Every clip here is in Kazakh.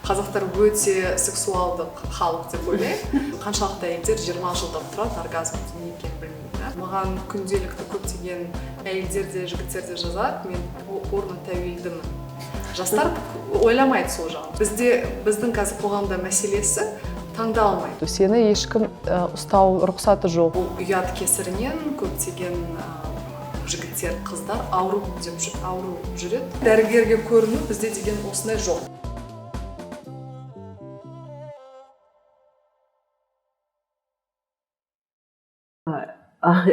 Қазақтар өте сексуалдық халық деп ойлаймын. Қаншалықты әйелдер 20 жылдап тұрады оргазм не екенін білмейді. Маған күнделікті көптеген әйелдер де жігіттер де жазады, мен порно тәуелдімін. Жастар ойламайды сол жағын. Біздің қазір қоғамда мәселесі таңдалмайды. Сені ешкім ұстау рұқсаты жоқ. Бұл ұят кесірінен көптеген жігіттер, қыздар ауру жүреді. Дәрігерге көріну бізде деген осындай жоқ.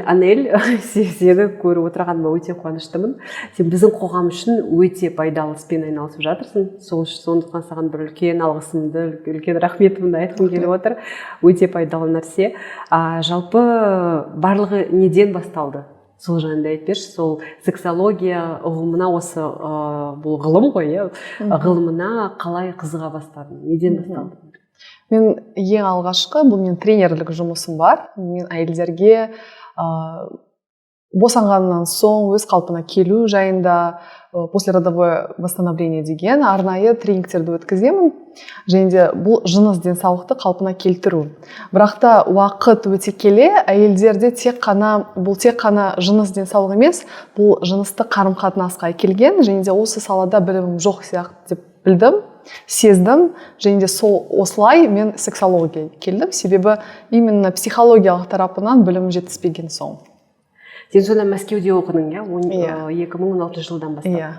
Анель, сені көріп отырғаныма өте қуаныштымын. Сен біздің қоғам үшін өте пайдалы іспен айналысып жатырсың. Сондықтан саған бір үлкен алғысымды, үлкен рахметімді айтқым келіп отыр. Өте пайдалы нәрсе. Жалпы барлығы неден басталды? Сол жайында айтпеші, сол сексология ұғымына осы бұл ғылым ғой, ғылымына қалай қызыға бастадың? Неден басталды? Мен ең алғашқы, бұл мен тренерлік жұмысым бар. Мен әйелдерге босанғаннан соң өз қалпына келу жайында, послеродовое восстановление деген арнайы тренингтерді өткіземін. Және де бұл жыныс денсаулықты қалпына келтіру. Бірақ та уақыт өте келе әйелдерде тек қана жыныс денсаулығы емес, бұл жынысты қарым-қатынасқа келген, және де осы салада білімім жоқ сияқты деп білдім, сездім, және де осылай мен сексологияға келдім, себебі именно психологиялық тарапынан білім жетіспеген соң. Сен сонда Мәскеуде оқыдың, 2016 жылдан бастап.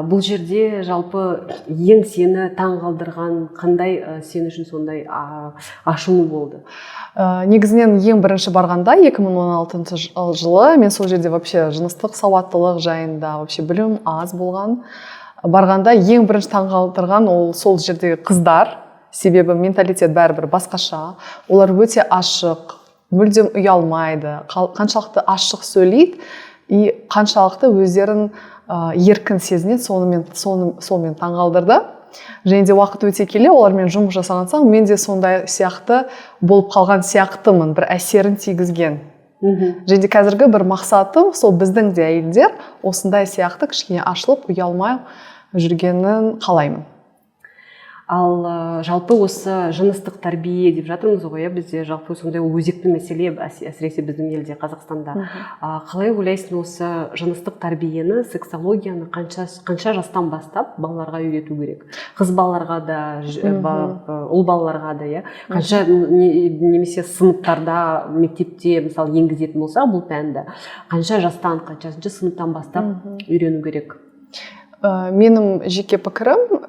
Бұл жерде жалпы ең сені таң қалдырған қандай сен үшін сондай ашылу болды? Негізінен ең бірінші барғанда 2016 жылы мен сол жерде вообще жыныстық сауаттылық жайында вообще білім аз болған. Барғанда ең бірінші таң қалдырған ол сол жердегі қыздар, себебі менталитет бәрібір басқаша, олар өте ашық, мүлдем ұялмайды, қаншалықты ашық сөйлейді и қаншалықты өздерін еркін сезінеді, сонымен таң қалдырды. Және де уақыт өте келе олармен жұмыс жасаған соң мен де сондай сияқты болып қалған сияқтымын, бір әсерін тигізген. Және де қазіргі бір мақсатым сол біздің де әйелдер осындай сияқты кішкене ашылып ұялмай жүргенін қалаймын. Ал жалпы осы жыныстық тәрбие деп жатырмыз ғой, бізде жалпы сондай өзекті мәселе, әсіресе біздің елде, Қазақстанда. Қалай ойлайсың осы жыныстық тәрбиені, сексологияны қанша жастан бастап балаларға үйрету керек? Қыз балаларға да, ұл балаларға да, қанша немесе сыныптарда, мектепте мысалы енгізетін болса бұл пәнді, қанша жастан, қаншасыншы сыныптан бастап үйрену керек? Менің жеке пікірім,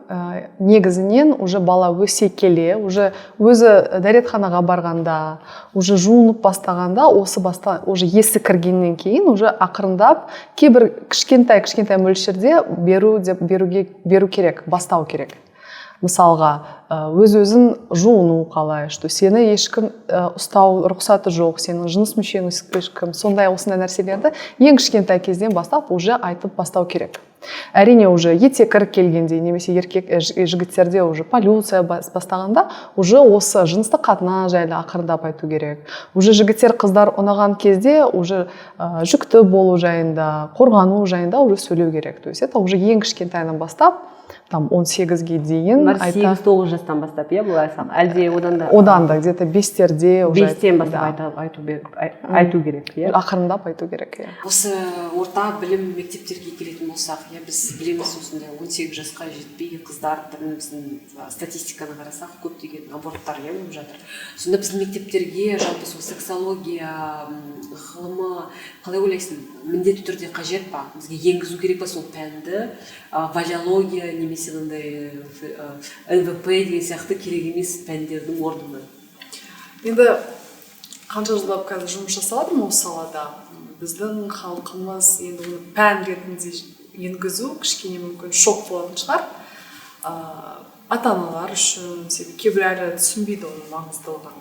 негізінен уже бала өсе келе, уже өзі дәретханаға барғанда, уже жуынып бастағанда, уже есі кіргеннен кейін, уже ақырындап кейбір кішкентай мөлшерде беру керек, бастау керек. Мысалға, өз-өзін жуыну қалай, что сені ешкім ұстау рұқсаты жоқ, сенің жыныс мүшең ешкім, осындай нәрселерді ең кішкентай кезден бастап уже айтып бастау керек. Әрине уже ете кіріп келгенде, немесе жігіттерде уже полюция бастағанда, уже осы жыныстық қатынас жайлы ақырындап айту керек. Уже жігіттер қыздар ұнаған кезде уже жүкті болу жайында, қорғану жайында уже сөйлеу керек. То есть это уже ең кішкентайынан бастап, 18-ге дейін 8-9 жастан бастап, бұлай сақ, әлде одан да где-то 5-терде 5-тен бастап айту керек, ақырындап айту керек. Осы орта білім мектептерге келетін болсақ, біз білеміз осындай 18 жасқа жетпей қыздар, біздің статистиканы қарасақ, көптеген аборттар болып жатыр. Сонда біздің мектептерге жалпы сол сексология ғылымы қалай ойлайсың, міндетті түрде қажет па? Бізге енгізу керек па сол пәнді, валиология немесе НВП деген сияқты керек емес пәндердің орнына? Енді қанша жылдап қазір жұмыс жасадым осы салада, біздің халқымыз енді оны пән ретінде енгізу кішкене мүмкін шок болатын шығар. Ата-аналар үшін, кейбір әлі түсінбейді оның маңыздылығын.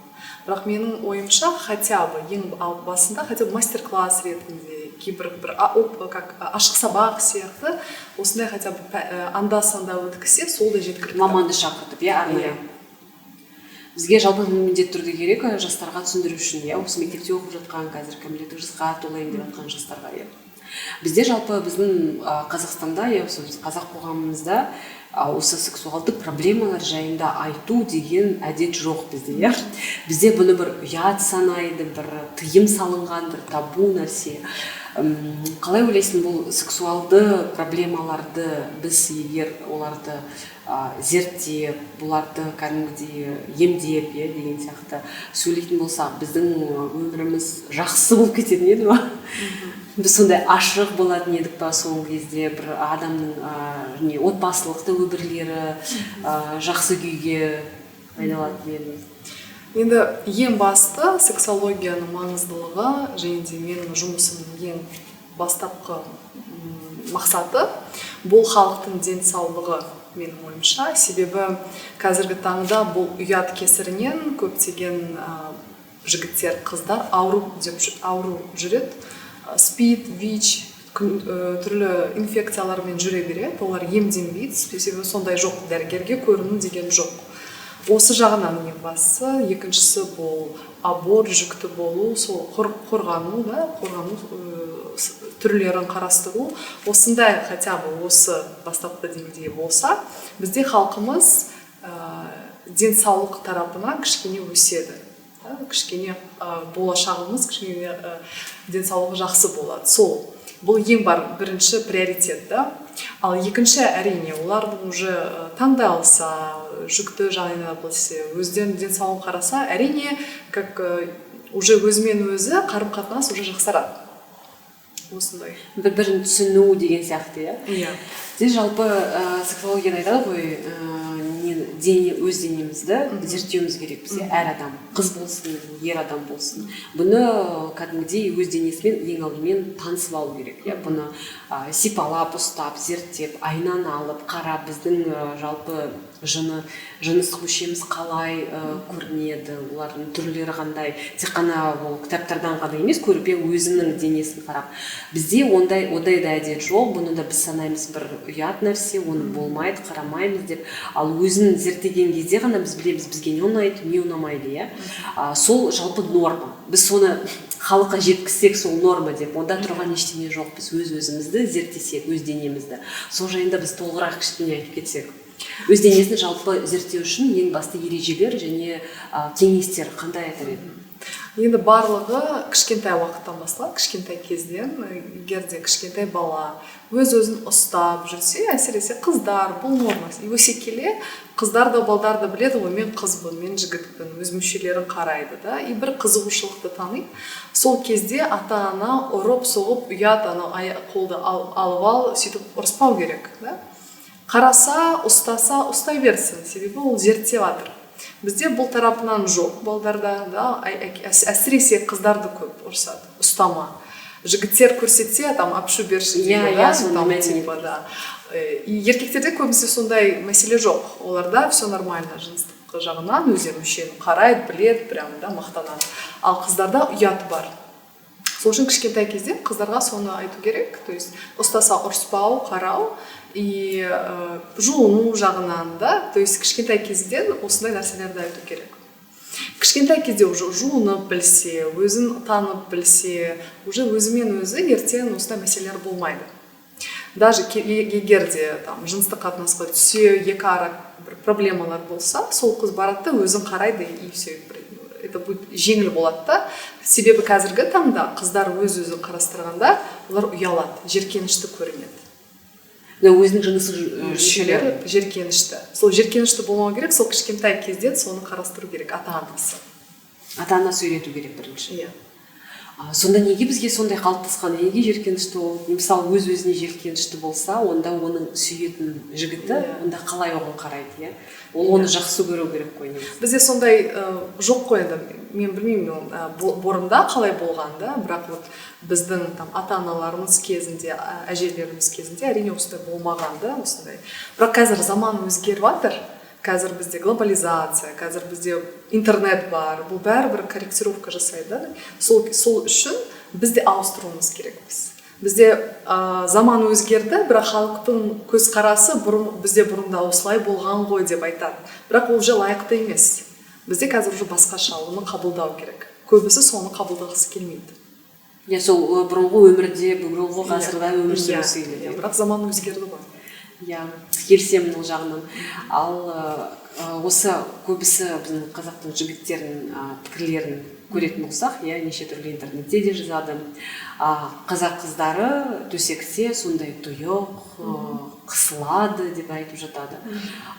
Бірақ менің ойымша хотя бы ең басында хотя бы мастер-класс ретінде кейбір ашық сабақ сияқты осындай хотя бы анда-санда өткізсе, сол да жеткілікті. Маманды шақыртып, арнайы. Бізге жалпы міндетті түрде керек жастарға түсіндіру үшін, осы мектепте оқып жатқан, қазір кәмелеттік жасқа толайын деп жатқан жастарға. Бізде жалпы біздің Қазақстанда, қазақ қоғамымызда осы сексуалдық проблемалар жайында айту деген әдет жоқ бізде, иә. Бізде бұны бір ұят санайды, бір тыйым салынған, бір табу нәрсе. Қалай ойлайсың, бұл сексуалды проблемаларды біз егер оларды зерттеп, бұларды кәдімгідей емдеп, деген сияқты сөйлейтін болсақ, біздің өміріміз жақсы болып кететін еді ма? Біз сондай ашық болатын едік па соңғы кезде, бір адамның отбасылықты өмірлері жақсы күйге айналатын еді. Енді ең басты сексологияның маңыздылығы және де менің жұмысымның ең бастапқы мақсаты бұл халықтың денсаулығы, менің ойымша. Себебі қазіргі таңда бұл ұят кесірінен көптеген жігіттер, қыздар ауру жүреді. СПИД, ВИЧ, түрлі инфекциялармен жүре береді. Олар емденбейді, себебі сондай жоқ, дәрігерге көріну деген жоқ. Осы жағынан ең бастысы. Екіншісі бұл аборт, жүкті болу, сол қорғану түрлерін қарастыру. Осындай хотя бы осы бастапқы деңгейде болса, бізде халқымыз денсаулық тарапына кішкене өседі. Кішкене болашағымыз, кішкене денсаулығы жақсы болады. Сол бұл ең бірінші приоритет, да? Ал екінші, әрине, олардың уже таңдай алса, жүкті жағына білсе, өздерінің денсаулығын қараса, әрине, как уже өзімен өзі қарым-қатынас уже жақсарады. Осындай. Бір-бірін түсіну деген сияқты, иә? Иә. Сіз жалпы сексологияда айтады ғой, өз денемізді зерттеуіміз керек бізде, әр адам, қыз болсын, ер адам болсын. Бұны кәдімгідей өз денесімен ең алдымен танысып алу керек. Бұны сипалап, ұстап, зерттеп, айнаны алып, қарап, біздің жалпы жыныстық мүшеміз қалай көрінеді, олардың түрлері қандай, тек қана ол кітаптардан ғана емес, көріп өзінің денесін қарап. Бізде ондай да әдет жоқ, бұны да біз санаймыз бір ұят нәрсе, оны болмайды, қарамаймыз деп. Ал өзін зерттеген кезде ғана біз білеміз, бізге не ұнайды, не ұнамайды, иә. Сол жалпы норма. Біз соны халыққа жеткізсек, сол норма деп, онда тұрған ештеңе жоқ. Біз өз-өзімізді зерттесек, өз денемізді. Сол жайында біз толығырақ кішкене айтып кетсек. Өз денесін жалпы зерттеу үшін ең басты ережелер және кеңестер қандай айтар еді? Енді барлығы кішкентай уақыттан басталады, кішкентай кезден. Егер де кішкентай бала өз-өзін ұстап жүрсе, әсіресе қыздар, бұл норма. Өсе келе қыздар да балдар да біледі ғой, мен қызбын, мен жігітпін, өз мүшелерін қарайды, да, и бір қызығушылықты таниды. Сол кезде ата-ана ұрып соғып, ұят қолды алып ал, сөйтіп ұрыспау керек, да. Қараса, ұстаса, ұстай берсін, себебі ол зерттеп жатыр. Бізде бұл тарапынан жоқ, балдарда, да, әсіресе қыздарды көп ұрсады, ұстама. Жігіттер көрсетсе, там апшу берші дейді, да. Еркектерде көбісі сондай мәселе жоқ. Оларда все нормально, жыныстық жағынан өздері мүшені қарайды, біледі, прям да, мақтанады. Ал қыздарда ұят бар. Сол үшін кішкентай кезде қыздарға соны айту керек, то есть ұстаса ұрыспау, қарау и жуыну жағынан, да, то есть кішкентай кезден осындай нәрселерді айту керек. Кішкентай кезде уже жуынып білсе, өзін танып білсе, уже өзімен өзі ертең осындай мәселелер болмайды. Даже егер де жыныстық қатынасқа түсе, екі ара проблемалар болса, сол қыз барады да өзін қарайды и все. Это будет жеңіл болады да. Себебі қазіргі таңда қыздар өз-өзін қарастырғанда олар ұялады, жеркенішті көрінеді. Өзінің жынысы мүшелері жеркенішті. Сол жеркенішті болмау керек, сол кішкентай кезден соны қарастыру керек ата-анасы. Ата-анасы үйрету керек бірінші. Иә. Сонда неге бізге сондай қалыптасқан, неге жеркенішті ол, мысалы өз-өзіне жеркенішті болса, онда оның сүйетін жігіті, онда қалай оған қарайды, ол оны жақсы көру керек қой. Бізде сондай жоқ қой, мен білмеймін, бұрында қалай болған, да, бірақ біздің ата-аналарымыз кезінде, әжелеріміз кезінде әрине осындай болмаған, да, осындай. Бірақ қазір заман өзгеріп жатыр. Қазір бізде глобализация, қазір бізде интернет бар, бұл бәрібір корректировка жасайды, да? Сол үшін бізде ауыстыруымыз керекпіз. Бізде заман өзгерді, бірақ халықтың көзқарасы бізде бұрында осылай болған ғой деп айтады. Бірақ ол уже лайықты емес. Бізде қазір уже басқаша, оны қабылдау керек. Көбісі соны қабылдағысы келмейді. Сол бұрынғы өмірде, бұрынғы ғасырда өмір сүргісі келеді. Бірақ заман өзгерді ғой. иә келісемін ол жағынан. Ал осы көбісі біздің қазақтың жігіттерінің пікірлерін көретін болсақ, иә, неше түрлі интернетте де жазады. Қазақ қыздары төсекте сондай тұйық, қысылады деп айтып жатады.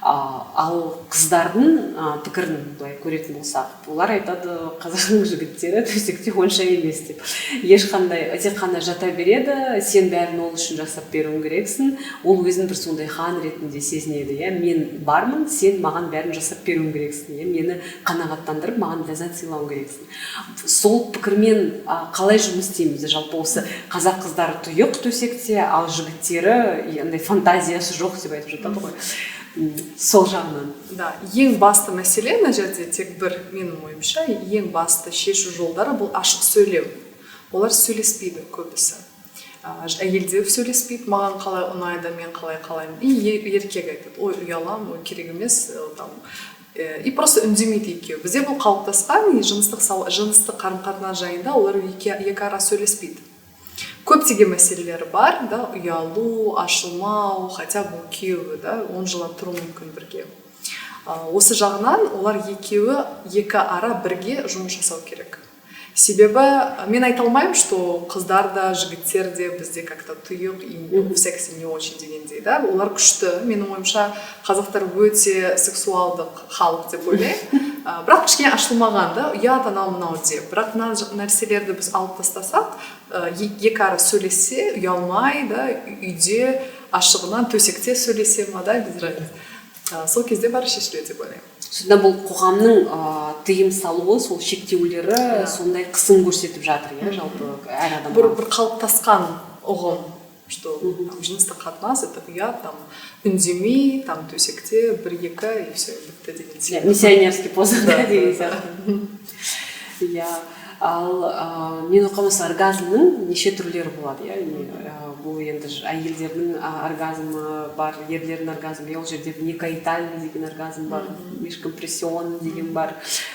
Ал қыздардың пікірін былай көретін болсақ, олар айтады, қазақтың жігіттері төсекте онша емес деп. Ешқандай, тек қана жата береді, сен бәрін ол үшін жасап беруің керексің. Ол өзін бір сондай хан ретінде сезінеді, иә. Мен бармын, сен маған бәрін жасап беруің керексің, иә. Мені қанағаттандырып, маған ләззат сыйлауың керексің. Сол пікірмен қалай жұмыс істейміз? Жалпы осы қазақ қыздары тұйық төсекте, ал жігіттері андай фантазиясы жоқ деп айтып жатады ғой. Сол жағынан. Да, ең басты мәселе мына жерде тек бір, менің ойымша, ең басты шешу жолдары бұл ашық сөйлеу. Олар сөйлеспейді көбісі. Әйелдер сөйлеспейді, маған қалай ұнайды, мен қалай қалаймын. И еркек айтады, ой, ұялам, ой, керек емес, там. И просто үндемейді екеуі. Бізде бұл қалыптасқан, жыныстық қарым-қатынас жайында олар екі ара сөйлеспейді. Көптеген мәселелері бар, да, ұялу, ашылмау, хотя бұл күйеуі, да, 10 жылдан тұру мүмкін бірге. Осы жағынан олар екеуі екі ара бірге жұмыс жасау керек. Себебі мен айта алмаймын, что қыздар да, жігіттер де бізде как-то тұйық и в сексе не очень дегендей, да. Олар күшті. Менің ойымша қазақтар өте сексуалдық халық деп ойлаймын. Бірақ кішкене ашылмаған, да, ұят анау мынау деп. Бірақ мына нәрселерді біз алып тастасақ, екі ара сөйлесе, ұялмай, да, үйде ашығынан төсекте сөйлесе ма, да, без разницы. Сол кезде бәрі шешіледі деп ойлаймын. Сонда бұл қоғамның тыйым салуы, сол шектеулері сондай қысым көрсетіп жатыр, иә, жалпы әр адамға. Бір қалыптасқан ұғым, что жыныстық қатынас, это ұят, там, үндемей, там, төсекте, бір-екі, и все, бітті деген сияқты. Миссионерский позада деген сияқты. Иә. Ал мен оқымас оргазмның неше түрлері болады, иә. Бұл енді әйелдердің оргазмы бар, ерлердің оргазмы, ол жерде некоитальный деген оргазм бар, межкомпрессионный деген бар,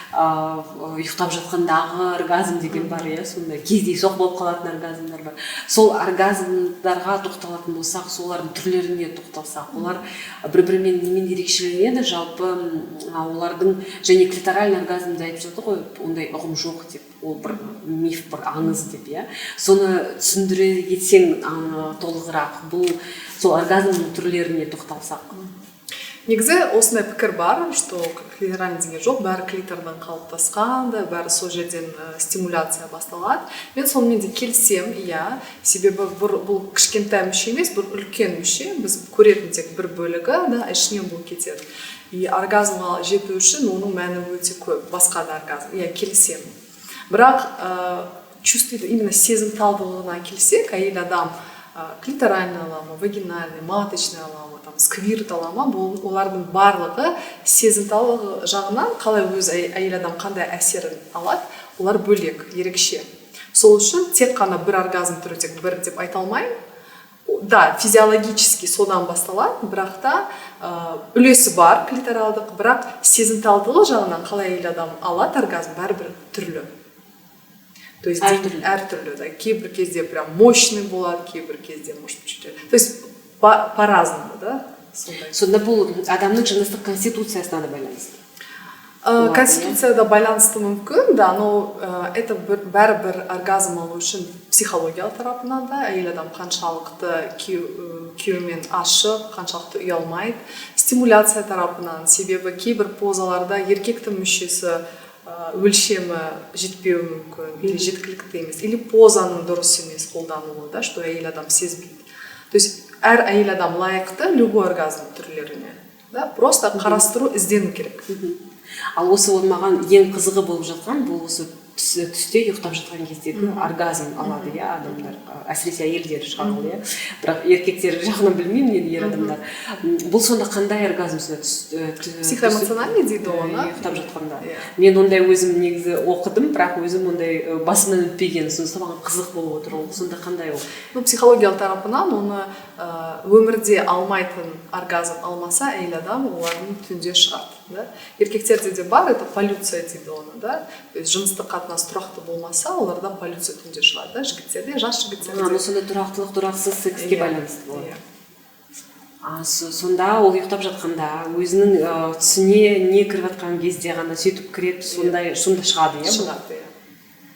ұйықтап жатқандағы оргазм деген бар, иә, сондай кездейсоқ болып қалатын оргазмдар бар. Сол оргазмдарға тоқталатын болсақ, солардың түрлеріне тоқталсақ, олар бір-бірімен немен ерекшеленеді, жалпы олардың және клиторальный оргазмды айтып жатыр ғой, ондай ұғым жоқ деп. Ол бір миф, бір аңыз деп, иә. Соны түсіндіре кетсең толығырақ, бұл сол оргазмның түрлеріне тоқталсақ. Негізі осындай пікір бар, что клиторальный деген жоқ, бәрі клитордан қалыптасқан, бәрі сол жерден стимуляция басталады. Мен сонымен де келсем, иә, себебі бұл кішкентай мүше емес, бір үлкен мүше, біз көретін тек бір бөлігі, да, ішінен бұл кетеді. И оргазмға жету үшін оның мәні өте көп, басқа да оргазм, иә, келсем. Бірақ чувствует именно сезімталдығына келсек, әйел адам клиторальный алама, вагинальный, маточный алама, там, сквирт алама, олардың барлығы сезімталдығы жағынан қалай өз әйел адам қандай әсерін алады, олар бөлек, ерекше. Сол үшін тек қана бір оргазм түрі, тек бір деп айта алмаймын. Да, физиологически содан басталады, бірақ та үлесі бар клиторалдық, бірақ сезімталдығы жағынан қалай әйел адам алады оргазм бәрібір түрлі. То есть әртүрлі, да, кейбір кезде прям мощный болады, кейбір кезде может быть чуть-чуть. То есть по-разному, да? Сонда бұл адамның жыныстық конституциясына да байланысты. Конституцияда байланысты мүмкін, да, но это бәрібір оргазм алу үшін психологиялық тарапынан да, әйел адам қаншалықты күйеуімен ашық, қаншалықты ұялмайды, стимуляция тарапынан, себебі кейбір позаларда еркектің мүшесі өлшемі жетпеуі мүмкін, или жеткілікті емес, или позаның дұрыс емес қолдануы, да, что әйел адам сезбейді. То есть әр әйел адам лайықты любой оргазм түрлеріне, да, просто қарастыру, іздену керек. Ал осы маған ең қызығы болып жатқан, бұл осы түсте ұйықтап жатқан кездегі оргазм алады, иә, адамдар, әсіресе әйелдер шығады, иә. Бірақ еркектер жағынан білмеймін, енді ер адамдар. Бұл сонда қандай оргазм сонда психоэмоциональный дейді оны. Ұйықтап жатқанда. Мен ондай өзім негізі оқыдым, бірақ өзім ондай басымнан өтпеген, сонда маған қызық болып отыр. Ол сонда қандай ол? Ну, психологиялық тарапынан оны өмірде алмайтын оргазм алмаса әйел адам олардың түнде шығады. Да? Еркектерде де бар, это полюция дейді оны, да? То есть жыныстық қатынас тұрақты болмаса, оларда полюция түнде шығады, да? Жігіттерде, жас жігіттерде. Сонда тұрақтылық, тұрақсыз секске байланысты болады. сонда ол ұйықтап жатқанда өзінің түсіне не кіріп жатқан кезде ғана сөйтіп кіреді, сонда шығады, иә? Шығады, иә.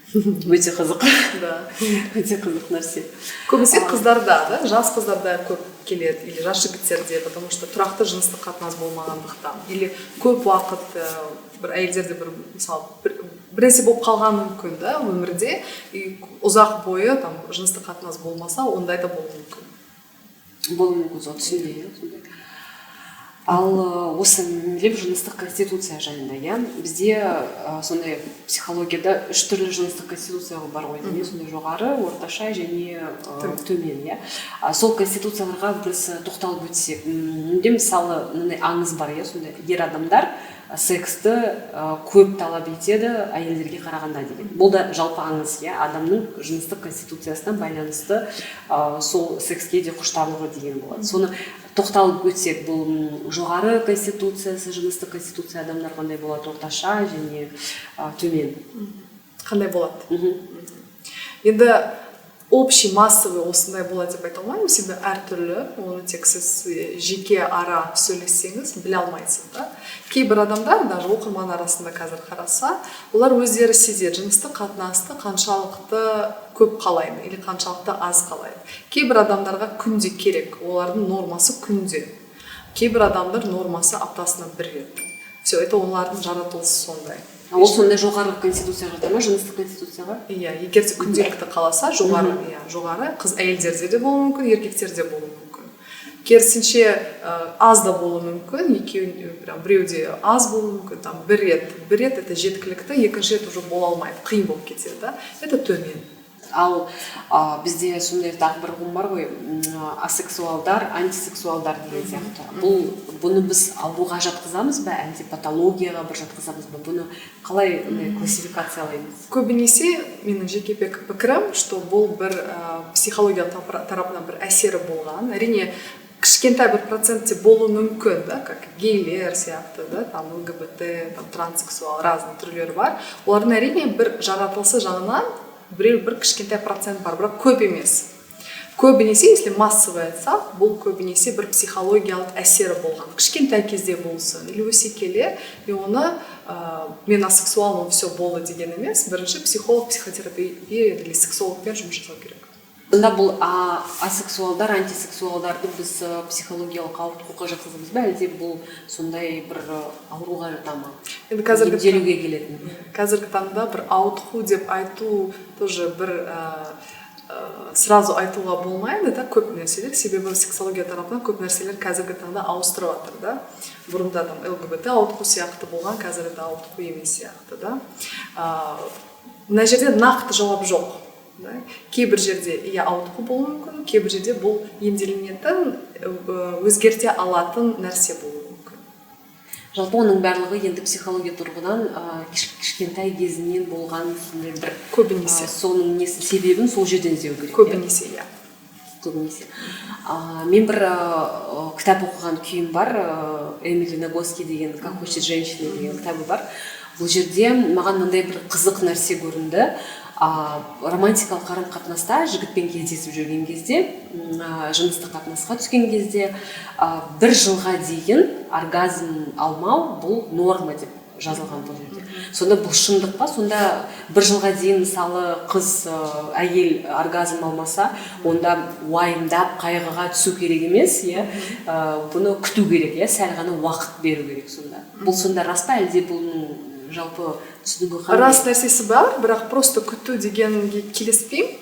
Өте қызық. Да. Өте қызық нәрсе. Көбінесе қыздарда, да, жас қыздарда көп келеді, или жас жігіттерде, потому что тұрақты жыныстық қатынас болмағандықтан, или көп уақыт бір әйелдерде бір мысалы біресе болып қалған мүмкін, да, өмірде, и ұзақ бойы там жыныстық қатынас болмаса, ондай да болуы мүмкін. Болуы мүмкін, сол түсінде, сондай. Ал осы мемлеп жыныстық конституция жайында, иә, бізде сондай психологияда 3 түрлі жыныстық конституция бар ғой, деймін, сондай жоғары, орташа және төмен, иә. Сол конституцияларға біз тоқталып өтсек, менде мысалы мынандай аңыз бар, иә, сондай ер адамдар сексті көп талап етеді әйелдерге қарағанда деген. Бұл да жалпы аңыз, иә, адамның жыныстық конституциясына байланысты сол секске де құштарлығы деген болады. Соны тоқталып өтсек, бұл жоғары конституциясы, жыныстық конституция адамдар қандай болады, орташа және төмен. Қандай болады? Енді общий массовый осындай болады деп айта алмаймын, себебі әртүрлі, оны тек сіз жеке ара сөйлессеңіз біле алмайсыз, да. Кейбір адамдар, даже оқырман арасында қазір қараса, олар өздері сезеді жыныстық қатынасты қаншалықты көп қалайды или қаншалықты аз қалайды. Кейбір адамдарға күнде керек, олардың нормасы күнде. Кейбір адамдар нормасы аптасына 1 рет. Все, это олардың жаратылысы сондай. Ол сондай жоғары конституция жатыр ма, жыныстық конституцияға? Иә, егер де күнделікті қаласа, жоғары, иә, жоғары, қыз әйелдерде де болуы мүмкін, еркектерде болуы мүмкін. Керісінше аз да болуы мүмкін, біреуде аз болуы мүмкін, там 1 рет это жеткілікті, екінші рет уже бола алмайды, қиын болып кетеді, да? Это төмен. Ал бізде сондай тағы бір ұғым бар ғой, асексуалдар, антисексуалдар деген сияқты. Бұны біз ауруға жатқызамыз ба, әлде патологияға бір жатқызамыз ба? Бұны қалай классификациялаймыз? Көбінесе менің жеке пікірім, что бұл бір психология тарапынан бір әсері болған. Әрине, кішкентай бір процентте болуы мүмкін, да, как гейлер сияқты, да, там ЛГБТ, там транссексуал, разные түрлері бар. Олардың әрине бір жаратылысы жағынан бір кішкентай процент бар, бірақ көп емес. Көбінесе, если массовый айтсақ, бұл көбінесе бір психологиялық әсері болған. Кішкентай кезде болсын, или өсе келе, и оны мен асексуалмын, все болды деген емес. Бірінші психолог, психотерапия или сексологпен жұмыс жасау керек. Сонда бұл асексуалдар, антисексуалдарды біз психологиялық ауытқуға жатқызамыз ба, әлде бұл сондай бір ауруға жата ма? Емделуге келетін. Қазіргі таңда бір ауытқу деп айту тоже бір сразу айтуға болмайды, да, көп нәрселер, себебі сексология тарапынан көп нәрселер қазіргі таңда ауыстырып жатыр, да. Бұрында там ЛГБТ ауытқу сияқты болған, қазір это ауытқу емес сияқты, да. Мына жерде нақты жауап жоқ. Кейбір жерде ауытқу болуы мүмкін, кейбір жерде бұл емделінетін, өзгерте алатын нәрсе болуы мүмкін. Жалпы оның барлығы енді психология тұрғыдан кішкентай кезінен болған бір көбінесе соның несі себебін сол жерден іздеу керек. Көбінесе, иә. Көбінесе. Мен бір кітап оқыған күйім бар, Эмили Нагоски деген «Как хочет женщина» деген кітабы бар. Бұл жерде маған мындай бір қызық нәрсе көрінді. Романтикалық қарым-қатынаста жігітпен кездесіп жүрген кезде, жыныстық қатынасқа түскен кезде 1 жылға дейін оргазм алмау бұл норма деп жазылған бұл жерде. Сонда бұл шындық па? Сонда 1 жылға дейін мысалы қыз әйел оргазм алмаса, онда уайымдап қайғыға түсу керек емес, бұны күту керек, сәл ғана уақыт беру керек сонда. Бұл сонда рас па, әлде бұның жалпы түсінігі қандай? Рас нәрсесі бар, бірақ просто күту дегенге келіспеймін.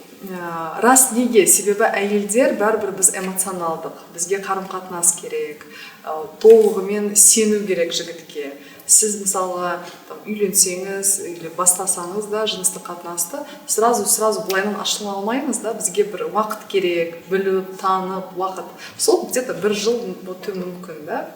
Рас неге? Себебі әйелдер бәрібір біз эмоционалдық, бізге қарым-қатынас керек, толығымен сену керек жігітке. Сіз мысалға үйленсеңіз или бастасаңыз да жыныстық қатынасты сразу былайынан ашыла алмаймыз, да, бізге бір уақыт керек, біліп, танып, уақыт. Сол где-то 1 жыл өтуі мүмкін, да.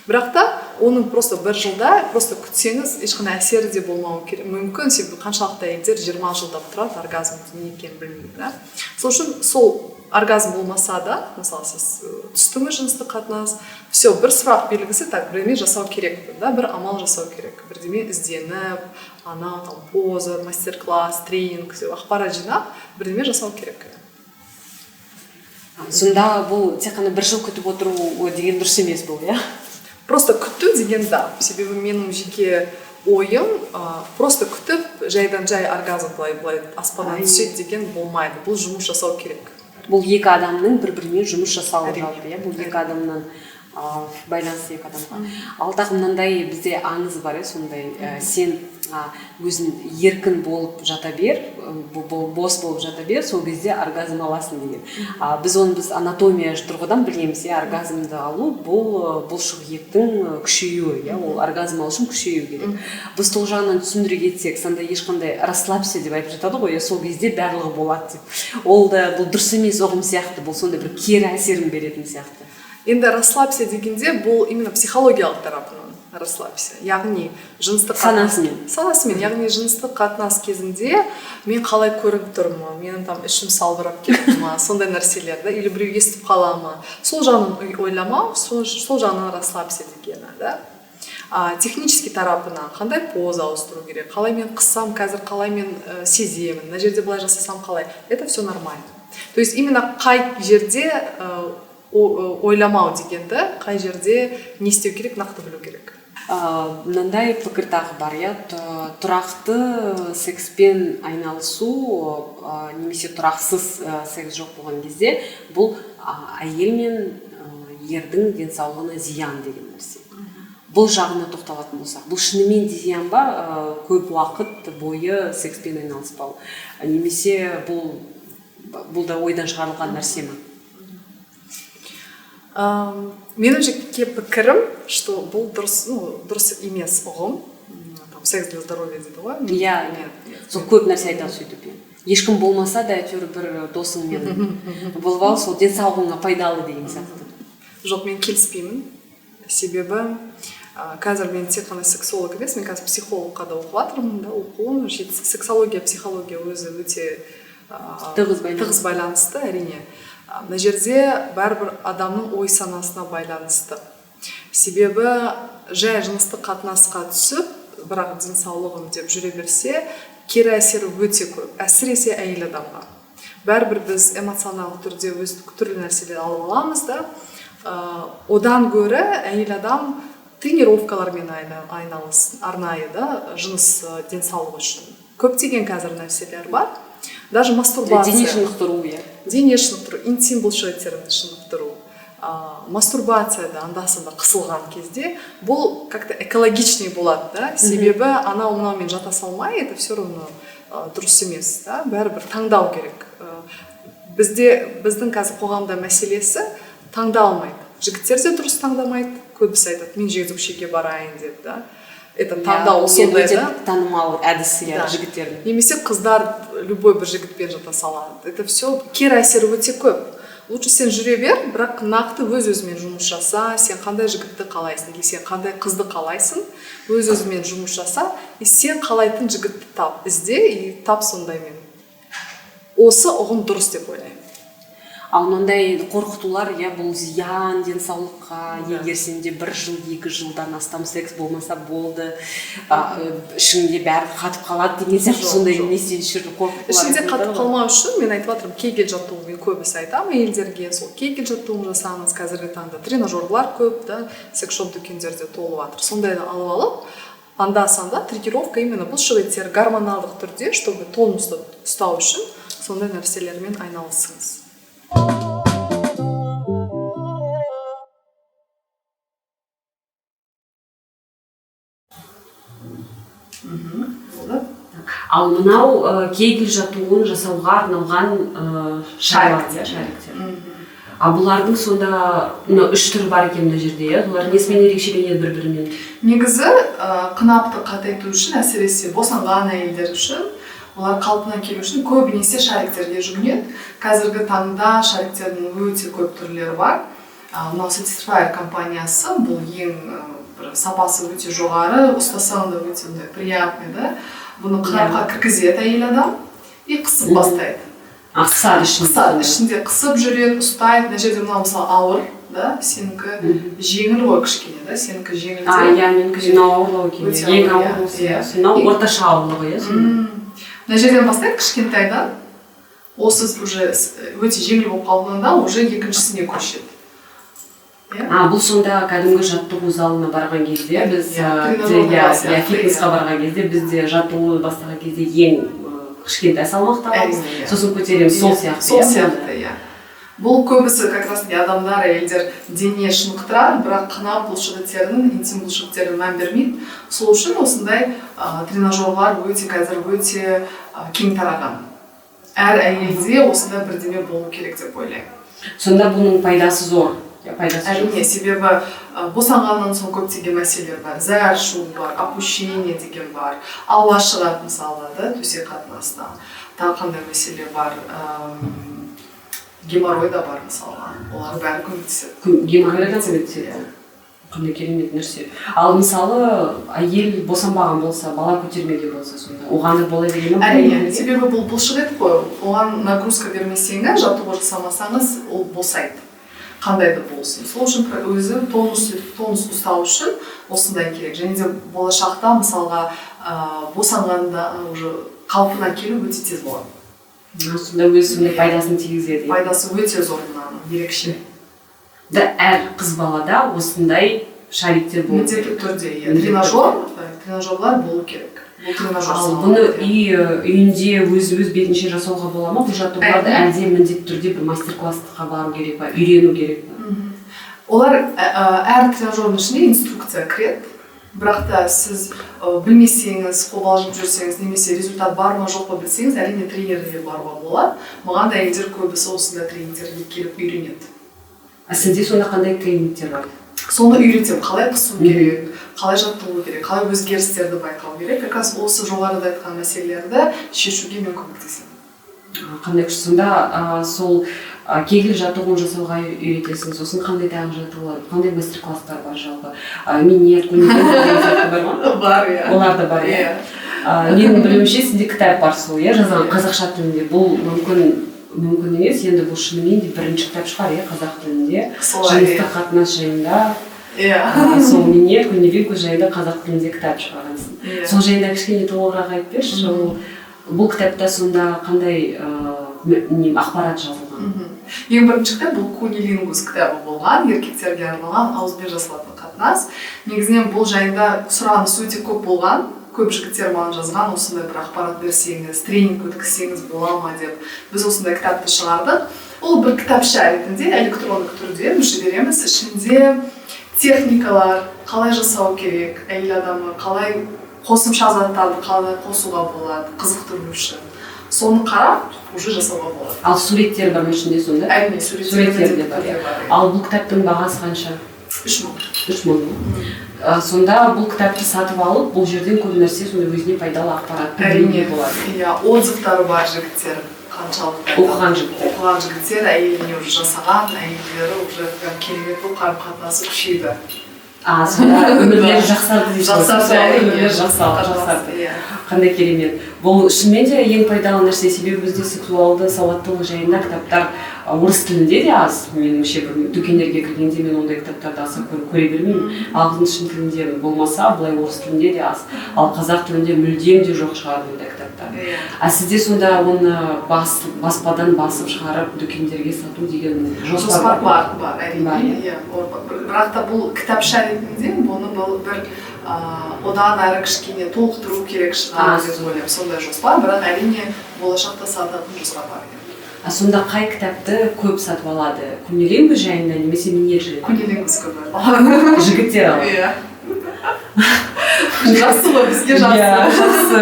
Бірақ та оның просто 1 жылда просто күтсеңіз ешқандай әсері де болмауы керек. Мүмкін, себебі қаншалықты әйелдер 20 жылдап тұрады, оргазм не екенін білмейді, да. Сол үшін сол оргазм болмаса да, мысалы сіз түстіңіз жыныстық қатынас, все, бір сұрақ белгісі, так, бірдеме жасау керек, да, бір амал жасау керек, бірдеме ізденіп, поза, мастер-класс, тренинг, ақпарат жинап, бірдеме жасау керек. сонда бұл тек қана 1 жыл күтіп отыру деген дұрыс емес бұл, иә? Просто күту деген да. Себебі менің жеке ойым просто күтіп жайдан жай оргазм былай аспаннан түседі деген болмайды. Бұл жұмыс жасау керек. Бұл екі адамның бір-бірімен жұмыс жасауы жалпы, иә? Бұл екі адамнан байланысты екі адамға. Ал тағы мынандай бізде аңыз бар, сондай сен өзің еркін болып жата бер, бос болып жата бер, сол кезде оргазм аласың деген. Біз анатомия тұрғыдан білеміз, оргазмды алу бұл бұлшықеттің күшеюі, ол оргазм алу үшін күшею керек. Біз сол жағынан түсіндіре кетсек, сонда ешқандай расслабься деп айтып жатады ғой, сол кезде барлығы болады деп. Ол да бұл дұрыс емес ұғым сияқты, бұл сондай бір кері әсерін беретін сияқты. Енді расслабься дегенде бұл именно психологиялық тарапынан расслабься. Яғни жыныстық санасымен, яғни жыныстық қатынас кезінде мен қалай көріп тұрмын, менің там ішім салбырап кетті ма, сондай нәрселер, да, или біреу естіп қала ма, сол жағынан ойламау, сол жағынан расслабься дегені, да. Технический тарапынан қандай поза ауыстыру керек, қалай мен қыссам, қазір қалай мен сеземін, мына жерде былай жасасам қалай, это все нормально. То есть именно қай жерде ойламау дегенді, қай жерде не істеу керек, нақты білу керек. Мынандай пікір тағы бар, тұрақты секспен айналысу немесе тұрақсыз секс жоқ болған кезде бұл әйел мен ердің денсаулығына зиян деген нәрсе. Бұл жағына тоқталатын болсақ, бұл шынымен де зиян ба, көп уақыт бойы секспен айналыспау, немесе бұл да ойдан шығарылған нәрсе ме? Менің жеке пікірім, что бұл дұрыс емес ұғым, секс для здоровья дейді ғой. Сол көп нәрсе айтады сөйтіп. Ешкім болмаса да әйтеуір бір досыңмен болып ал, сол денсаулығыңа пайдалы деген сияқты. Жоқ, мен келіспеймін. Себебі қазір мен тек қана сексолог емес, мен қазір психологқа да оқып жатырмын, оқуым. Сексология, психология өзі өте тығыз байланысты, әрине. Мына жерде бәрібір адамның ой санасына байланысты. Себебі жай жыныстық қатынасқа түсіп, бірақ денсаулығым деп жүре берсе, кері әсері өте көп, әсіресе әйел адамға. Бәрібір біз эмоционалдық түрде өз түрлі нәрселер алып аламыз да, одан гөрі әйел адам тренировкалармен айналысын, арнайы да, жыныс денсаулығы үшін. Көптеген қазір нәрселер бар. Даже мастурбация. Дене шынықтыру, Дене шынықтыру, интим бұлшықеттерін шынықтыру. Мастурбацияда анда-санда қысылған кезде бұл как-то экологичный болады, да? Себебі анау-мынаумен жата салмай, это все равно дұрыс емес, да? Бәрібір таңдау керек. Біздің қазір қоғамда мәселесі таңдалмайды. Жігіттер де дұрыс таңдамайды, көбісі айтады, мен жезөкшеге барайын деп, да? Это таңдау сондай, да? Танымал әдіс жігіттердің. Немесе қыздар любой бір жігітпен жата салады. Это все кері әсері өте көп. Лучше сен жүре бер, бірақ нақты өз-өзімен жұмыс жаса, сен қандай жігітті қалайсың, сен қандай қызды қалайсың, өз-өзімен жұмыс жаса, сен қалайтын жігітті тап, ізде и тап сондаймен. Осы ұғым дұрыс деп ойлаймын. Ал мынандай қорқытулар, бұл зиян денсаулыққа, егер сенде 1 жыл, 2 жылдан астам секс болмаса болды, ішіңде бәрі қатып қалады деген сияқты сондай не істейді қорқытулар. Ішінде қатып қалмау үшін мен айтып жатырмын, кегель жаттығуын көбісі айтамын әйелдерге, сол кегель жаттығуын жасаңыз, қазіргі таңда тренажерлар көп, да, секс-шоп дүкендерде толып жатыр. Сондайды алып, анда-санда тренировка именно бұлшықеттер гормоналдық түрде, чтобы тонусты ұстау үшін сондай нәрселермен айналысыңыз. Ал мынау кегель жаттығуын жасауға арналған шариктер. Бұлардың сонда 3 түрі бар екен мына жерде, олар несімен ерекшеленеді бір-бірімен? Негізі қынапты қатайту үшін, әсіресе босанған әйелдер үшін, олар қалпына келу үшін көбінесе шариктерге жүгінеді. Қазіргі таңда шариктердің өте көп түрлері бар. Мынау Satisfyer компаниясы, бұл ең сапасы өте жоғары, ұстасаң да өте приятный, да? Бұны қынапқа кіргізеді әйел адам и қысып бастайды. Қысады ішінде қысып жүреді, ұстайды. Мына жерде мынау мысалы ауыр, да? Сенікі жеңіл ғой кішкене, да? Сенікі жеңіл. Менікі ауырлау екен. Ең ауыр болса, сенің орташа ауырлығы. Мына жерден бастайды кішкентайдан. осы уже өте жеңіл болып қалғанда уже екіншісіне көшеді. Бұл сонда кәдімгі жаттығу залына барған кезде біз фитнесқа барған кезде бізде жаттығу бастаған кезде ең кішкентай салмақта аламыз, сосын көтереміз, сол сияқты. Бұл көбісі как раз адамдар, әйелдер дене шынықтырады, бірақ қынап бұлшықеттердің, интим бұлшықеттеріне мән бермейді. Сол үшін осындай тренажерлар қазір өте кең тараған. Әр әйелде осындай бірдеме болу керек деп ойлаймын. Сонда бұның пайдасы зор. Әрине, себебі босанғаннан соң көптеген мәселелер бар. Зәр шу бар, опущение деген бар, ауа шығады мысалы, төсек қатынастан. Тағы қандай мәселе бар, геморрой да бар мысалға. Олар бәрі көмектеседі. Геморрой да көмектеседі. Қандай керемет нәрсе. Ал мысалы әйел босанбаған болса, бала көтермеген болса, сонда оған да бола бере ме? Әрине, себебі бұл бұлшық ет қой. Оған нагрузка бермесеңіз, жаттығу жасамасаңыз, ол босайды. Қандай да болсын. Сол үшін өзі тонус ұстау үшін осындай керек. Және де болашақта мысалға босанғанда уже қалпына келу өте тез болады. Сонда өзі пайдасын тигізеді. Пайдасы өте зор, ерекше. Әр қыз балада осындай шариктер болу керек. Міндетті түрде. Тренажерлар болу керек. Ал бұны үйінде өз бетінше жасауға бола ма? Бұл жаттығуларды әлде міндетті түрде бір мастер-классқа бару керек па, үйрену керек па? Олар әр тренажердің ішіне инструкция кіреді. Бірақ та сіз білмесеңіз, қобалжып жүрсеңіз, немесе результат бар ма жоқ па білсеңіз, әрине тренерге баруға болады. Маған да әйелдер көбісі осындай тренингтерге келіп үйренеді. Сізде сонда қандай тренингтер бар? Соны үйретемін, қалай қысу керек, қалай жаттығу керек, қалай өзгерістерді байқау керек. Как раз осы жоғарыда айтқан мәселелерді шешуге мен көмектесемін. Қандай күшті. Сонда сол кегел жаттығуын жасауға үйретесің, сосын қандай тағы жаттығулар, қандай мастер-класстар бар жалпы? Минет, көнекен бар ма? Бар, иә. Олар да бар, иә. Менің білуімше сізде кітап бар сол, жазған қазақша тілінде. Бұл мүмкін емес, енді бұл шынымен де бірінші кітап шығар, қазақ тілінде. Жыныстық қатынас жайында. Сол минет, көнекен жайында қазақ тілінде кітап шығарғансың. Сол жайында кішкене толығырақ айтып берші. Бұл кітапта сонда қандай ақпарат жазылған? Ең бірінші кітап бұл кунилингус кітабы болған, еркектерге арналған ауызбен жасалатын қатынас. Негізінен бұл жайында сұраныс өте көп болған. Көп жігіттер маған жазған, осындай бір ақпарат берсеңіз, тренинг өткізсеңіз бола ма деп. Біз осындай кітапты шығардық. Ол бір кітапша ретінде, электрондық түрде жібереміз. Ішінде техникалар, қалай жасау керек, әйел адамы қалай қосымша заттарды қалай қосуға болады, қызықтыру үшін. Соны қарап, уже жасауға болады. Ал суреттер бар ма ішінде сонда? Әрине, суреттер де бар. Ал бұл кітаптың бағасы қанша? 3 мың. Сонда бұл кітапты сатып алып, бұл жерден көп нәрсе сонда өзіне пайдалы ақпарат білуге болады. Отзывтары бар жігіттер, қаншалықты оқыған жігіттер, әйеліне уже жасаған, әйелдері уже керемет болып қарым-қатынасы күшейді. Сонда өмірлері жақсарды дейсіз. Жақсарды. Қандай керемет. Бұл шынымен де ең пайдалы нәрсе, себебі бізде сексуалды сауаттылық жайында кітаптар орыс тілінде де аз. Меніңше дүкендерге кіргенде мен ондай кітаптарды аса көре бермеймін. Ағылшын тілінде болмаса, былай орыс тілінде де аз. Ал қазақ тілінде мүлдем де жоқ шығар ондай кітаптар. Сізде сонда оны баспадан басып шығарып дүкендерге сату деген жоспар бар, әрине. Бірақ та бұл кітапша ретінде бұны бір одан әрі кішкене толықтыру керек шығар деп ойлаймын. Сондай жоспар, бірақ әрине болашақта сататын жоспар бар. Сонда қай кітапты көп сатып алады? Кунилингус жайында немесе минет жайында? Кунилингус көп алады. Жігіттер алады. Жақсы ғой, бізге жақсы.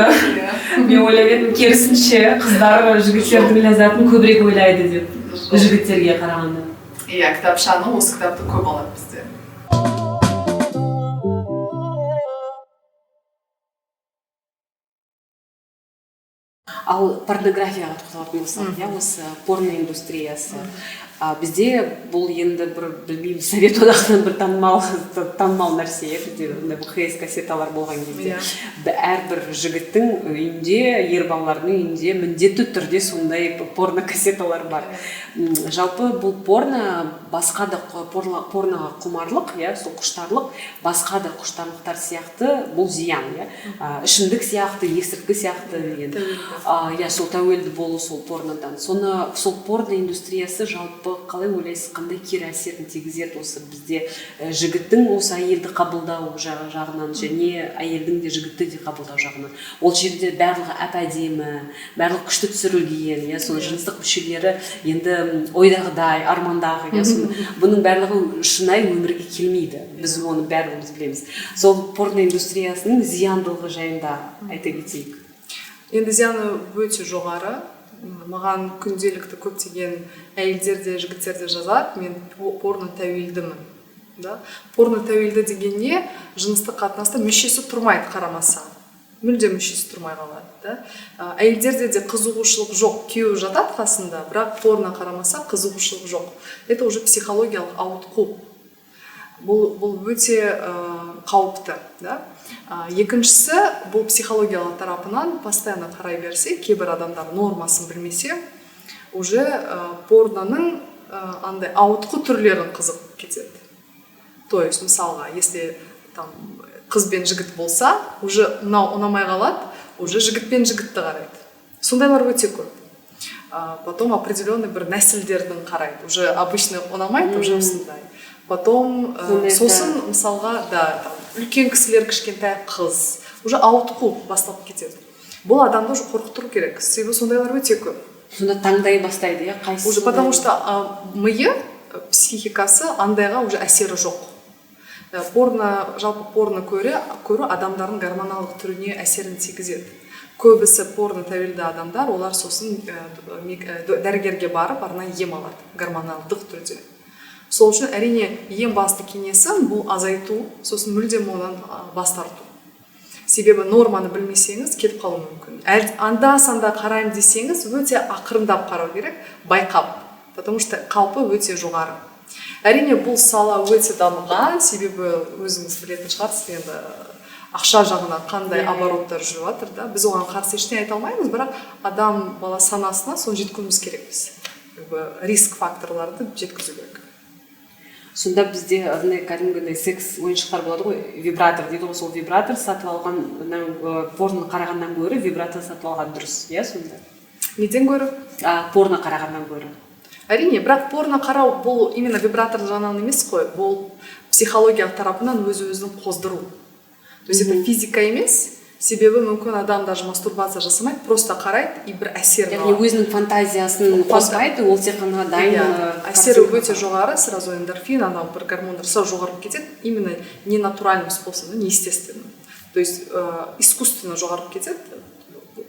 Мен ойлап едім, керісінше қыздар жігіттердің ләззатын көбірек ойлайды деп, жігіттерге қарағанда. Кітапшаны, осы кітапты көп алады бізде. Ал порнографияға тоқталатын болсақ, осы порно индустриясы, бізде бұл енді бір білмеймін совет одағынан бір танымал нәрсе бізде ВХС кассеталар болған кезде әрбір жігіттің үйінде ер балалардың үйінде міндетті түрде сондай порно кассеталар бар. Жалпы бұл порно басқа да порноға құмарлық, сол құштарлық, басқа да құштарлықтар сияқты бұл зиян, ішімдік сияқты, есірткі сияқты деген. Сол тәуелді болу сол порнодан. Соны сол порно индустриясы жалпы қалай ойлайсыз, қандай кері әсерін тигізеді осы бізде жігіттің осы әйелді қабылдау жағынан және әйелдің де жігітті де қабылдау жағынан. Ол жерде барлығы әп-әдемі, барлығы күшті түсірілген, соның жыныстық мүшелері енді ойдағыдай, армандағы, бұның барлығы шынайы өмірге келмейді. Біз оны бәріміз білеміз. Сол порно индустриясының зияндылығы жайында айта кетейік. Енді зияны өте жоғары. Маған күнделікті көптеген әйелдер де жігіттер де жазады, мен порно тәуелдімін. Порно тәуелді деген не? Жыныстық қатынаста мүшесі тұрмайды қарамаса. Мүлде мүшесі тұрмай қалады. Әйелдерде де қызығушылық жоқ, күйеуі жатады қасында, бірақ порно қарамаса қызығушылық жоқ. Это уже психологиялық ауытқу. Бұл өте қауіпті. Екіншісі, бұл психологиялық тарапынан постоянно қарай берсе, кейбір адамдар нормасын білмесе, уже порноның андай ауытқу түрлерін қызығып кетеді. То есть, мысалға, если қыз бен жігіт болса, уже ұнамай қалады, уже жігіт пен жігітті қарайды. Сондайлар өте көп. Потом определенный бір нәсілдердің қарайды. Уже обычно ұнамайды, уже осындай. Потом сосын мысалға, үлкен кісілер кішкентай қыз, уже ауытқу басталып кетеді. Бұл адамды уже қорқытыру керек. Себебі сондайлар өте көп. Сонда таңдай бастайды, қайсысы? Потому что миы, психикасы андайға уже әсері жоқ. Жалпы порно көру адамдардың гормоналдық түріне әсерін тигізеді. Көбісі порно тәуелді адамдар, олар сосын дәрігерге барып арнайы ем алады гормоналдық түрде. Сол үшін әрине ең басты кеңесім бұл азайту, сосын мүлдем онан бас тарту. Себебі норманы білмесеңіз кетіп қалуы мүмкін. Анда-санда қараймын десеңіз, өте ақырындап қарау керек, байқап, потому что қаупі өте жоғары. Әрине бұл сала өте дамыған, себебі өзіңіз білетін шығарсыз, енді ақша жағынан қандай обороттар жүріп жатыр да. Біз оған қарсы ештеңе айта алмаймыз, бірақ адам бала санасына соны жеткізуіміз керекпіз. Риск факторларды жеткізу керек. Сонда бізде кәдімгідей секс ойыншықтар болады ғой, вибратор дейді ғой, сол вибратор сатып алған, порно қарағаннан гөрі вибратор сатып алған дұрыс, сонда? Неден гөрі? Порно қарағаннан гөрі. Әрине, бірақ порно қарау бұл именно вибратор жағынан емес қой, бұл психологиялық тарапынан өз-өзін қоздыру. То есть это физика емес, себебі мүмкін адам даже мастурбация жасамайды, просто қарайды и бір әсерін алады. Яғни өзінің фантазиясын қоспайды, ол тек қана дайын. Әсері өте жоғары, сразу эндорфин, анау бір гормондар сразу жоғарып кетеді, именно не натуральным способом, не естественным. То есть искусственно жоғарып кетеді,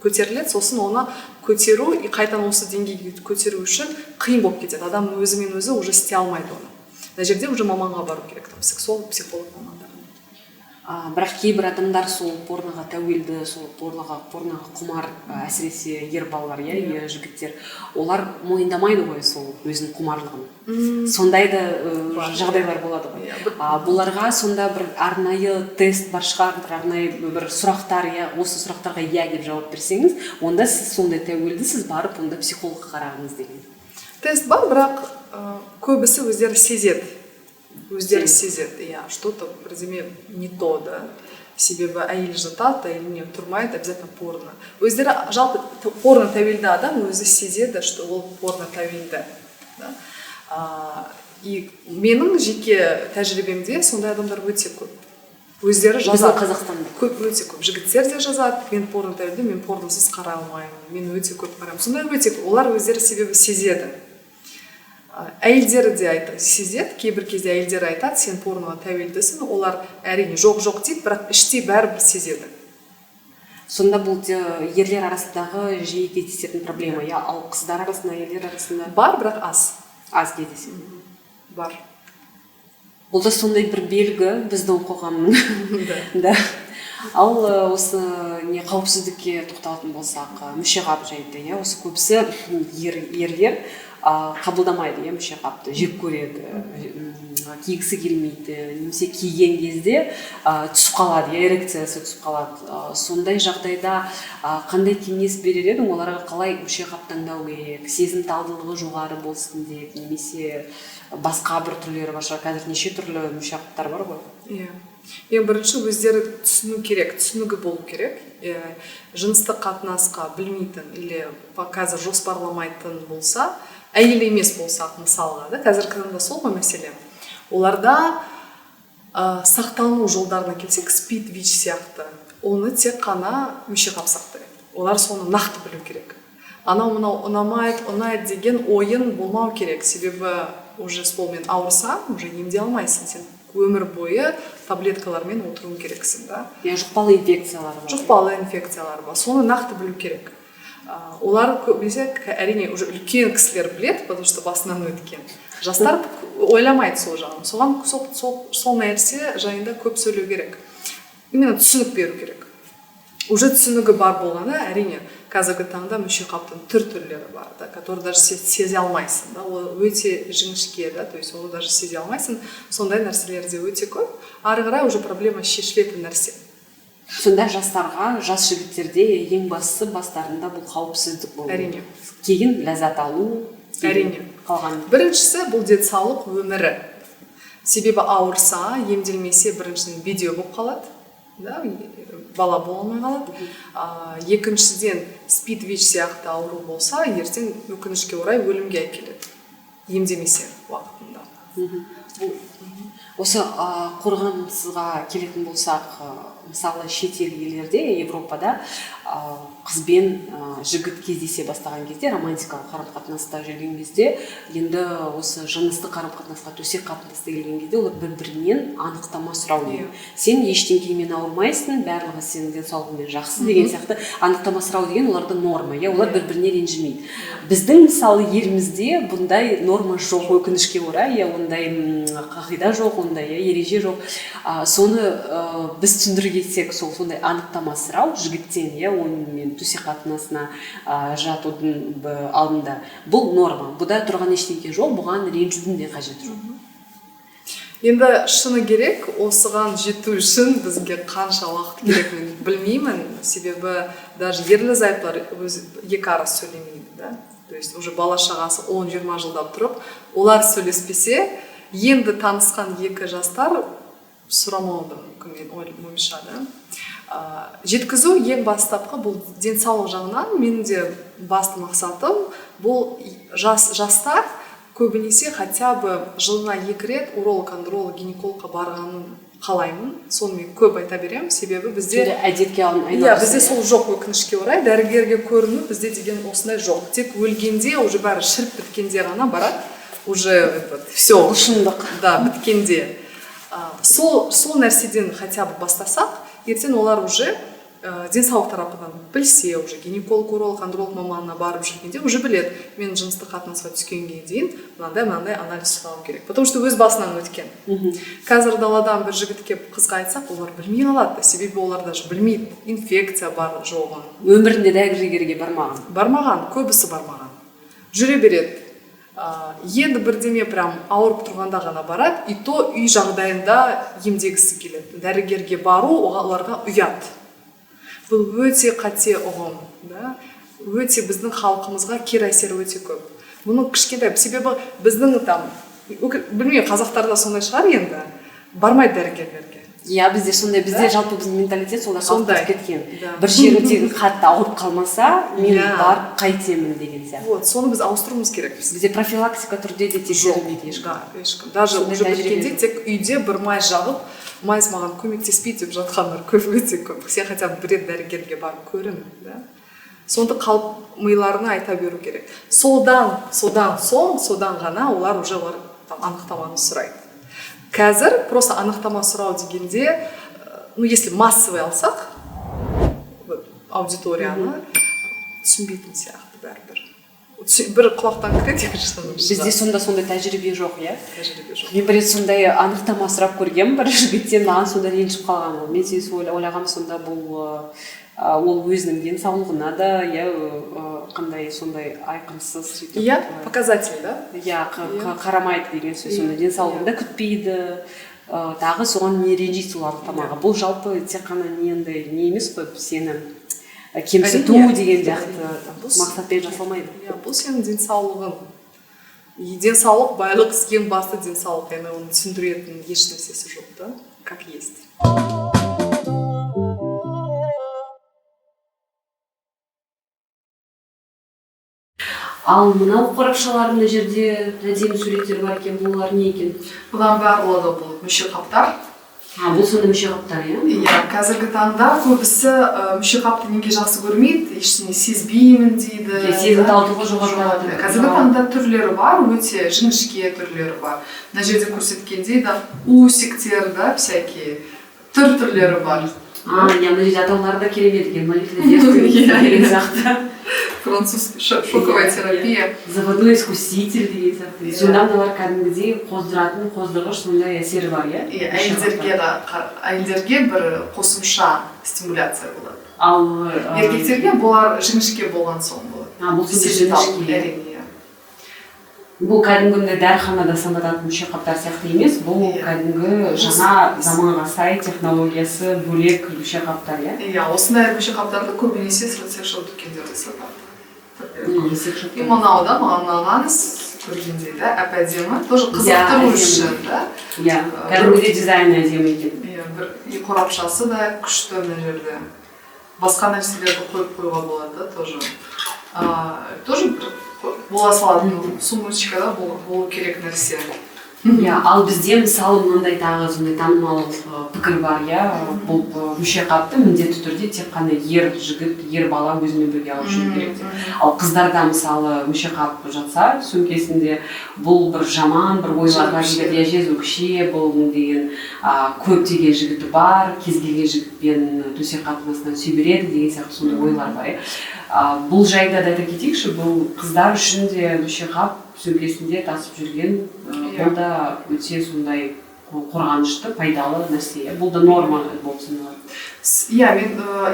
көтеріледі, сосын оны көтеру и қайтан осы деңгейге көтеру үшін қиын болып кетеді. Адам өзімен өзі уже істей алмайды оны. Мына жерде уже маманға бару керек, сексолог, психолог мамандар. Бірақ кейбір адамдар сол порноға тәуелді, сол порноға құмар, әсіресе ер балалар, жігіттер, олар мойындамайды ғой сол өзінің құмарлығын. Сондай да жағдайлар болады ғой. Бұларға сонда бір арнайы тест бар шығар, бір арнайы бір сұрақтар, осы сұрақтарға деп жауап берсеңіз, онда сіз сондай тәуелдісіз, барып онда психологқа қарағыңыз деген. Тест бар, бірақ көбісі өздері сезеді. Өздері сезеді, что-то бірдеме не то, да. Себебі әйел жатады, әйеліне тұрмайды, обязательно порно. Өздері жалпы порно тәуелді адам өзі сезеді, что ол порно тәуелді. И менің жеке тәжірибемде сондай адамдар өте көп. Өздері жазады. Қазақстанда көп, өте көп. Жігіттер де жазады, мен порно тәуелді, мен порносыз қарай алмаймын, мен өте көп қараймын. Сондай өте көп. Олар өздері себебі сезеді. Әйелдері де сезеді, кейбір кезде әйелдері айтады, сен порноға тәуелдісің, олар әрине жоқ дейді, бірақ іштей бәрібір сезеді. Сонда бұл ерлер арасындағы жиі кездесетін проблема, ал қыздар арасында, ерлер арасында? Бар, бірақ аз. Аз кездеседі. Бар. Бұл да сондай бір белгі біздің қоғамның. Да. Ал осы не қауіпсіздікке тоқталатын болсақ, мүшеқап жайды, иә, осы көбісі ерлер қабылдамайды, иә, мүшеқапты жек көреді, кигісі келмейді, немесе киген кезде түсіп қалады, эрекциясы түсіп қалады. Сондай жағдайда қандай кеңес берер едің, оларға қалай мүшеқап таңдау керек, сезімталдылығы жоғары болсын деп, немесе басқа бір түрлері бар шығар, қазір неше түрлі мүшеқаптар бар ғой? Иә. Ең бірінші өздері түсіну керек, түсінігі болу керек. Жыныстық қатынасқа білмейтін или қазір жоспарламайтын болса, әйел емес болсақ мысалға, да, қазіргі таңда сол ғой мәселе. Оларда сақтану жолдарына келсек, спид вич сияқты, оны тек қана мүшеқап сақтайды. Олар соны нақты білу керек. Анау мынау ұнайды деген ойын болмау керек. Себебі уже солмен ауырсаң, уже емдей алмайсың. Сен өмір бойы таблеткалармен отыруың керексің, да? Жұқпалы инфекциялар бар. Жұқпалы инфекциялар бар. Соны нақты білу керек. Олар көбінесе әрине уже үлкен кісілер біледі, потому что басынан өткен. Жастар ойламайды сол жағын. Соған сол нәрсе жайында көп сөйлеу керек. Именно түсінік беру керек. Уже түсінігі бар болғаны, әрине, қазіргі таңда мүшеқаптың түрлері бар, да, который даже сезе алмайсың, да, ол өте жіңішке, да, то есть оны даже сезе алмайсың. Сондай нәрселерде өте көп. Ары қарай уже проблема шешілетін нәрсе. Сонда жастарға, жас жігіттерде ең бастысы бастарында бұл қауіпсіздік болу. Әрине. Кейін ләззат алу. Әрине. Қалған. Біріншісі бұл денсаулық өмірі. Себебі ауырса, емделмесе біріншіден бедеу болып қалады, да, бала бола алмай қалады. Екіншіден спид вич сияқты ауру болса, ертең өкінішке орай өлімге әкеледі. Емдемесе уақытында. Осы қорғансызға келетін болсақ, мысалы шетел елдерде, Европада қызбен жігіт кездесе бастаған кезде, романтикалық қарым-қатынаста жүрген кезде, енді осы жыныстық қарым-қатынасқа, төсек қатынаста келген кезде олар бір-бірінен анықтама сұрау дейді. Сен ештеңкемен ауырмайсың, барлығы сенің денсаулығыңмен жақсы деген сияқты анықтама сұрау деген оларда норма, иә, олар бір-біріне ренжімейді. Біздің мысалы елімізде бұндай норма жоқ, өкінішке орай, иә, ондай қағида жоқ, ондай ереже жоқ. Соны біз түсіндіре кетсек, сондай анықтама сұрау жігіттен, иә, онымен төсек қатынасына жатудың алдында, бұл норма. Бұда тұрған ештеңке жоқ, бұған ренжудің де қажеті жоқ. Енді шыны керек, осыған жету үшін бізге қанша уақыт керек мен білмеймін, себебі даже ерлі-зайыптылар екі арас сөйлемейді, да? То есть уже бала шағасы 10-20 жылдап тұрып, олар сөйлеспесе, енді танысқан екі жастар сұрамауды мүмкін, мен ойымша, да? Жеткізу ең бастапқы бұл денсаулық жағынан менің де басты мақсатым бұл жастар көбінесе хотя бы жылына 2 рет уролог, андролог, гинекологқа барғанын қалаймын. Соны мен көп айта беремін, себебі бізде әдетке айналды. Иә, бізде сол жоқ, өкінішке орай, дәрігерге көріну бізде деген осындай жоқ. Тек өлгенде уже бәрі шіріп біткенде ғана барады, уже все шындық, да, біткенде. Сол нәрседен хотя бы бастасақ, ертең олар уже денсаулық тарапынан білсе, уже гинеколог, уролог, андролог маманына барып жүргенде уже біледі, мен жыныстық қатынасқа түскенге дейін мынандай анализ сұрауым керек. Потому что өз басынан өткен. Қазір даладан бір жігітке қызға айтсақ, олар білмей қалады, себебі олар даже білмейді, инфекция бар жоғын. Өмірінде дәрігерге бармаған, көбісі бармаған. Жүре береді. Енді бірдеме прям ауырып тұрғанда ғана барады, и то үй жағдайында емдегісі келеді. Дәрігерге бару оларға ұят. Бұл өте қате ұғым, да? Өте біздің халқымызға кері әсері өте көп. Бұны кішкентай, себебі біздің білмеймін, қазақтарда сондай шығар енді, бармайды дәрігерлерге. Иә, бізде сондай, бізде жалпы біздің менталитет солай қалыптасып кеткен. Бір жерімдегі қатты ауырып қалмаса, мен барып қайтемін деген сияқты. Вот, соны біз ауыстыруымыз керек. Бізде профилактика түрде де тексерілмейді ешкім. Даже уже біткенде тек үйде бір май жағып, майыз маған көмектеспейді деп жатқандар көп, өте көп. Сен хотя бы бір рет дәрігерге барып көрін, да? Сонды қалып миларына айта беру керек. Содан ғана олар уже анықтаманы сұрайды. Қазір просто анықтама сұрау дегенде, если массовый алсақ, аудиторияны түсінбейтін сияқты бәрібір. бір құлақтан кіреді, екіншіден бізде сондай тәжірибе жоқ, иә. тәжірибе жоқ. Мен бір рет сондай анықтама сұрап көргенмін бір жігіттен, маған сонда ренжіп қалған ол. Мен ойлағам сонда бұл ол өзінің денсаулығына да иә қандай сондай айқынсыз сөйтіп Иә, показатель, да? иә қарамайды деген сөз. Сонда денсаулығын да күтпейді, тағы соған не ренжиді сол анықтамаға. Бұл жалпы тек қана не емес қой, сені кемсіту деген сияқты мақсатпен жасалмайды. Иә, бұл сенің денсаулығың. Денсаулық, байлық, ең басты денсаулық, яғни оны түсіндіретін еш нәрсесі жоқ, да? Как есть. Ал мынау қорапшалар мына жерде әдемі суреттер бар екен, бұлар не екен? Бұдан барлығы бұл мүше қаптар. Бұл сонда мүше қаптар, иә? Иә, қазіргі таңда көбісі мүше қапты неге жақсы көрмейді, ештеңе сезбеймін дейді. Сезім талдығы жоғары. Қазіргі таңда түрлері бар, өте жіңішке түрлері бар. Мына жерде көрсеткендей да усиктер, да, всякие түрлері бар. Мына жерде атаулары да керемет екен, молитвенный деген сияқты. Француз шоковая терапия. Заводной искуситель деген сияқты. Сонда мыналар кәдімгідей қоздырғыш сондай әсері бар, иә? Әйелдерге бір қосымша стимуляция болады. Ал еркектерге бұлар жіңішке болған соң болады. Бұл жіңішке. Бұл кәдімгі дәріханада саналатын мүше қаптар сияқты емес, бұл кәдімгі жаңа заманға сай технологиясы бөлек мүше қаптар, иә? Иә, осындай мүше қаптарды көбінесе сексуал дүкендерде сатады. И мынау да маған ұнағаны көргенде да әп-әдемі, тоже қызықтыру үшін, да? Иә, кәдімгідей дизайны әдемі екен. Иә, бір қорапшасы да күшті мына жерде. Басқа нәрселерді қойып қоюға болады да, тоже. Тоже бола салатын сумочка да болу керек нәрсе. Иә, ал бізде мысалы мынандай тағы сондай танымал пікір бар, иә, бұл мүше қапты міндетті түрде тек қана ер бала өзімен бірге алып жүру керек деп. Ал қыздарда мысалы мүше қап жатса сөмкесінде, бұл бір жаман, бір ойларға жігіт, жезөкше, бұл деген көптеген жігіті бар, кез келген жігітпен төсек қатынасына түсе береді деген сияқты сондай ойлар бар. Бұл жайда да айта кетейікші, бұл қыздар үшін де мүше қап сөмкесінде тасып жүрген, бұл да өте сондай қорғанышты, пайдалы нәрсе. Бұл да норма болып саналады. Иә,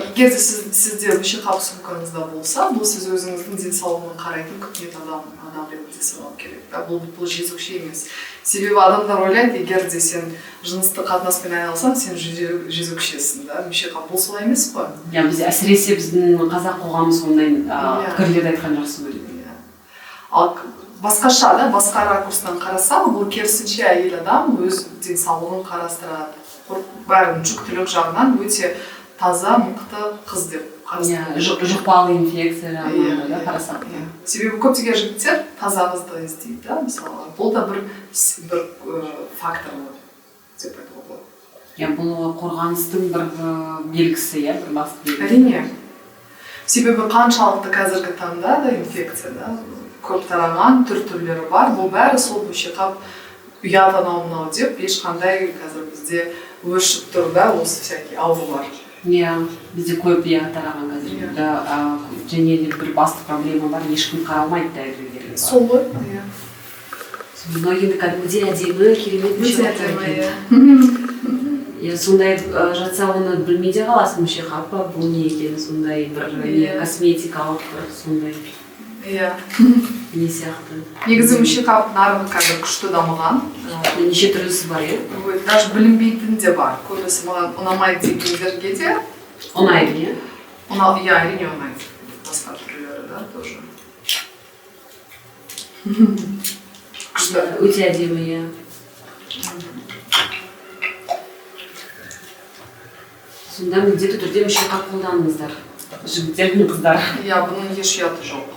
егер де сізде мүше қап сумкаңызда болса, бұл сіз өзіңіздің денсаулығын қарайтын күтмет адам ретінде санау керек. Бұл жезөкше емес. Себебі адамдар ойлайды, егер де сен жыныстық қатынаспен айналсаң, сен жезөкшесің, да? Мүше қап бұл солай емес қой? Иә, әсіресе біздің қазақ қоғамы сондай пікірлерді айтқан жақсы көреді. Ал басқаша да, басқа ракурстан қарасақ, бұл керісінше әйел адам өз денсаулығын қарастырады. Бәрін жүктілік жағынан өте таза, мықты қыз деп қарастырады. Жұқпалы инфекция жағынан да қарасақ. Себебі көптеген жігіттер таза қызды іздейді, да, мысалы. Бұл да бір фактор деп айтуға болады. Иә, бұл қорғаныстың бір белгісі, иә, бір басты белгісі. Әрине. Себебі қаншалықты қазіргі таңда да инфекция, да, көп тараған түрлері бар. Бұл бәрі сол мүше қап ұят анау деп ешқандай қазір бізде өршіп тұр да, осы всякий аурулар. Иә, бізде көп тараған қазір. Және де бір басты проблема бар, ешкім қаралмайды дәрігерлерге. Сол ғой, иә. Мынау енді кәдімгідей әдемі, керемет мүше қап. Сондай жатса оны білмей де қаласың мүше қапы, бұл не екен, сондай бір косметикалық сондай. Иә. Не сияқты. Негізі мүше қап нарығы қазір күшті дамыған. Неше түрлісі бар, е? Даже білінбейтін де бар. Көбісі маған ұнамайды дегендерге де. Ұнайды, е? Иә, әрине ұнайды. Басқа түрлері, да, тоже. Күшті. Өте әдемі, е. Сонда міндетті түрде мүше қап қолданыңыздар. Жігіттер мен қыздар. Иә, бұның еш ұяты жоқ.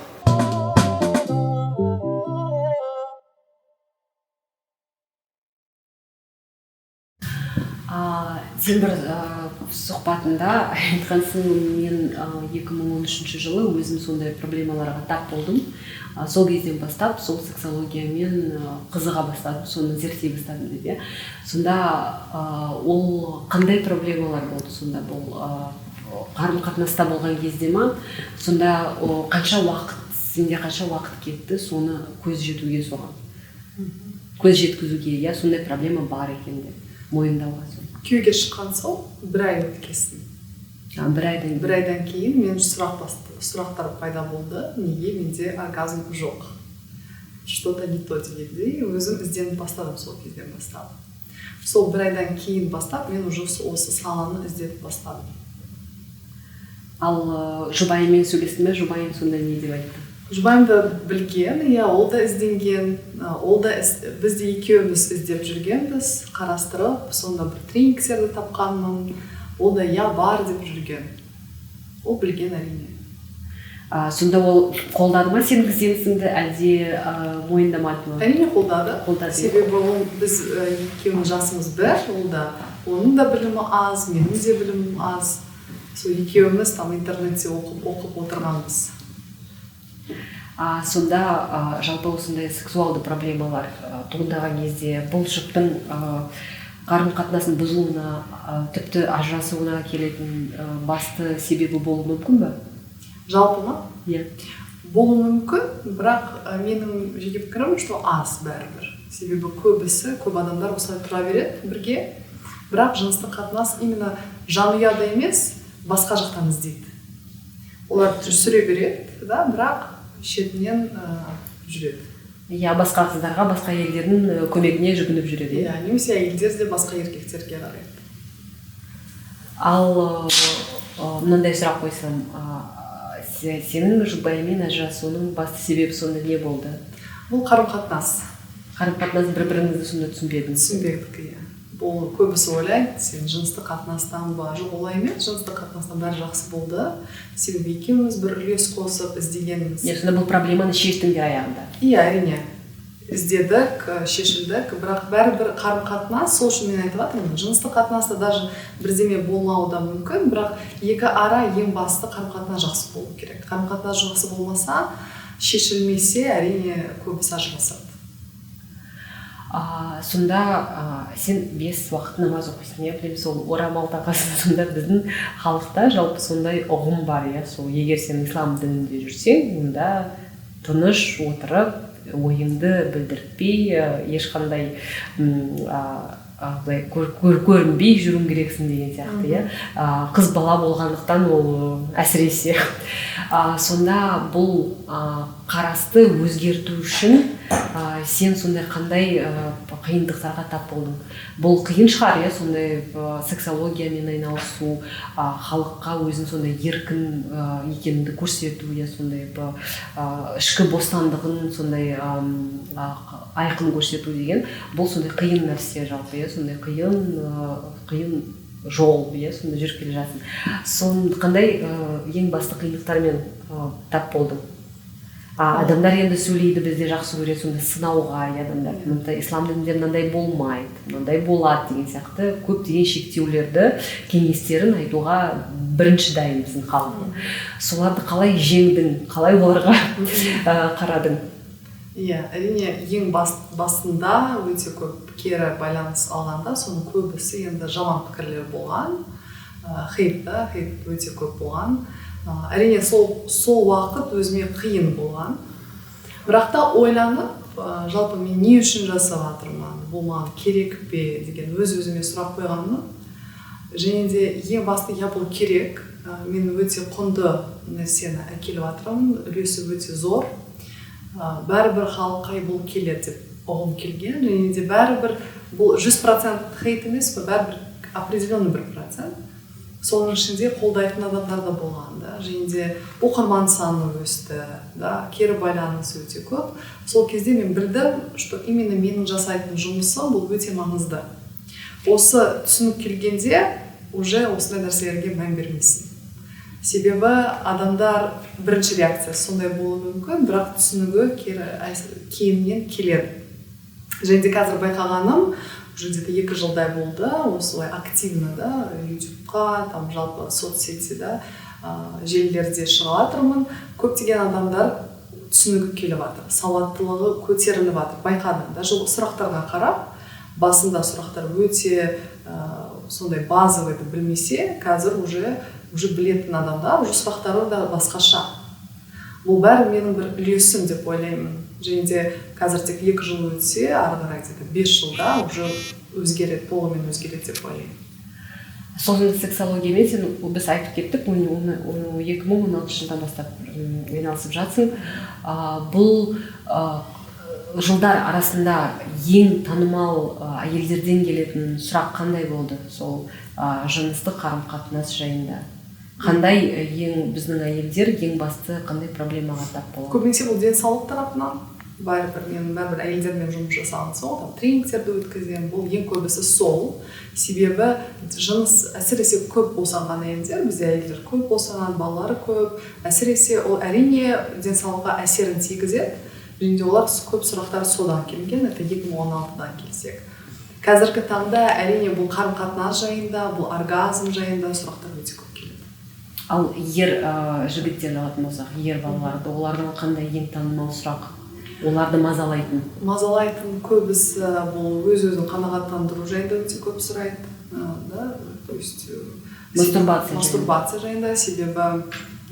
Сен бір сұхбатында айтқансың, мен 2013 жылы өзім сондай проблемаларға тап болдым. Сол кезден бастап сол сексологиямен қызыға бастадым, соны зерттей бастадым деп. Сонда ол қандай проблемалар болды сонда? Бұл қарым-қатынаста болған кезде ма? Сонда қанша уақыт сенде қанша уақыт кетті соны көз жетуге соған көз жеткізуге, иә, сондай проблема бар екен деп мойындауға. Күйеуге шыққан соң 1 ай өткесін. 1 айдан кейін мен сұрақтар пайда болды. Неге менде оргазм жоқ? Что-то не то дегендей, өзім ізденіп бастадым сол кезден бастап. Сол 1 айдан кейін бастап мен уже осы саланы ізденіп бастадым. Ал жұбайымен сөйлесті ме? Жұбайың сонда не деп айтты? Жұбайымды білген, иә, ол да ізденген, ол да біз де екеуміз іздеп жүргенбіз, қарастырып, сонда бір тренингтерді тапқанмын, ол да иә бар деп жүрген. Ол білген әрине. Сонда ол қолдады ма сенің ізденісіңді, әлде мойындамады ма? Әрине қолдады. Себебі біз екеуміз жасымыз бір, ол да оның да білімі аз, менің де білімім аз. Сол екеуміз там интернетте оқып отырғанбыз. Сонда жалпы осындай сексуалды проблемалар туындаған кезде бұл жұптың қарым-қатынасын бұзуына, тіпті ажырасуына келетін басты себебі болуы мүмкін бе? Жалпы ма? Иә. Болуы мүмкін, бірақ менің жеке пікірім, что аз бәрібір. Себебі көп адамдар осылай тұра береді бірге, бірақ жыныстық қатынас именно жанұяда емес, басқа жақтан іздейді. Олар түсіре береді, да, бірақ шетінен жүреді. Иә, басқа қыздарға, басқа әйелдердің көмегіне жүгініп жүреді. Иә, немесе әйелдер де басқа еркектерге қарайды. Ал мынандай сұрақ қойсам, сенің жұбайымен ажырасуының басты себебі сонда не болды? Бұл қарым-қатынас. Қарым-қатынас бір-біріңізді сонда түсінбедіңіз? Түсінбедік, иә. Бұл көбісі ойлайды, сен жыныстық қатынастан ба? Жоқ, олай емес, жыныстық қатынастан бәрі жақсы болды. Себебі екеуміз бір үлес қосып іздегеніміз. Сонда бұл проблеманы шештіңдер аяғында? Иә, әрине. Іздедік, шешілдік, бірақ бәрібір қарым-қатынас, сол үшін мен айтып жатырмын, жыныстық қатынаста даже бірдеме болмауы да мүмкін, бірақ екі ара ең басты қарым-қатынас жақсы болу керек. Қарым-қатынас жақсы болмаса, шешілмесе, әрине көбісі ажырасады. Сонда сен 5 уақыт намаз оқисың, иә, білемін, сол орамал тағасың. Сонда біздің халықта жалпы сондай ұғым бар, иә, сол егер сен ислам дінінде жүрсең, онда тыныш отырып, ойыңды білдіртпей, ешқандай көрінбей жүруің керексің деген сияқты, иә. Қыз бала болғандықтан ол әсіресе. Сонда бұл қарасты өзгерту үшін сен сондай қандай қиындықтарға тап болдың? Бұл қиын шығар, иә, сондай сексологиямен айналысу, халыққа өзін сондай еркін екеніңді көрсету, иә, сондай ішкі бостандығын сондай айқын көрсету деген, бұл сондай қиын нәрсе жалпы, иә, сондай қиын жол, иә, сонда жүріп келе жатсың. Сон қандай ең басты қиындықтармен тап болдың? Адамдар енді сөйлейді, бізде жақсы көреді, сонда сынауға, адамдар, мынандай ислам дінінде мынандай болмайды, мынандай болады деген сияқты көптеген шектеулерді, кеңестерін айтуға бірінші дайын біздің халық. Соларды қалай жеңдің, қалай оларға қарадың? Иә, әрине ең басында өте көп кері байланыс алғанда, соның көбісі енді жаман пікірлер болған, хейт өте көп болған. Әрине сол уақыт өзіме қиын болған. Бірақ та ойланып, жалпы мен не үшін жасап жатырмын, бұл маған керек пе деген өз-өзіме сұрақ қойғанмын. Және де ең басты бұл керек. Мен өте құнды нәрсені әкеліп жатырмын, үлесі өте зор. Бәрібір халыққа бұл келеді деп ұғым келген. Және де бәрібір бұл 100% хейт емес, бәрібір определенный 1%. Соның ішінде қолдайтын адамдар да болған, да, және де оқырман саны өсті, да, кері байланыс өте көп. Сол кезде мен білдім, что именно менің жасайтын жұмысым бұл өте маңызды. Осы түсінік келгенде уже осындай нәрселерге мән бермейсің. Себебі адамдар бірінші реакциясы сондай болуы мүмкін, бірақ түсінігі кейіннен келеді. Және де қазір байқағаным, уже где-то 2 жылдай болды, осылай активно, да, ютубқа, там жалпы соцсетіде, желілерде шыға жатырмын. Көптеген адамдар түсінігі келіп жатыр, сауаттылығы көтеріліп жатыр, байқадым. Даже сұрақтарға қарап, басында сұрақтар өте сондай базовыйды білмесе, қазір уже білетін адамдар, уже сұрақтары да басқаша. бұл бәрі менің бір үлесім деп ойлаймын. Және де қазір тек 2 жыл өтсе, ары қарай где-то 5 жылда уже өзгереді, толығымен өзгереді деп ойлаймын. Созымды сексологиямен сен біз айтып кеттік, оны 2016 жылдан бастап айналысып жатсың. Бұл жылдар арасында ең танымал әйелдерден келетін сұрақ қандай болды? Сол жыныстық қарым-қатынас жайында. Қандай біздің әйелдер ең басты қандай проблемаға тап болады? Көбінесе бұл денсаулық тарапынан. Бәрібір әйелдермен жұмыс жасаған соң, тренингтерді өткіземін. Бұл ең көбісі сол. Себебі жыныс әсіресе көп босанған әйелдер, бізде әйелдер көп босанған, балалары көп. Әсіресе ол әрине денсаулыққа әсерін тигізеді. Және де олар көп сұрақтар содан келген, это 2016-дан келсек. Қазіргі таңда әрине бұл қарым-қатынас жайында, бұл оргазм жайында сұрақтар өте көп келеді. Ал жігіттерді алатын болсақ, балаларды, олардың қандай ең танымал сұрақ? Оларды мазалайтын көбісі бұл өз-өзін қанағаттандыру жайында өте көп сұрайды. То есть мастурбация жайында, себебі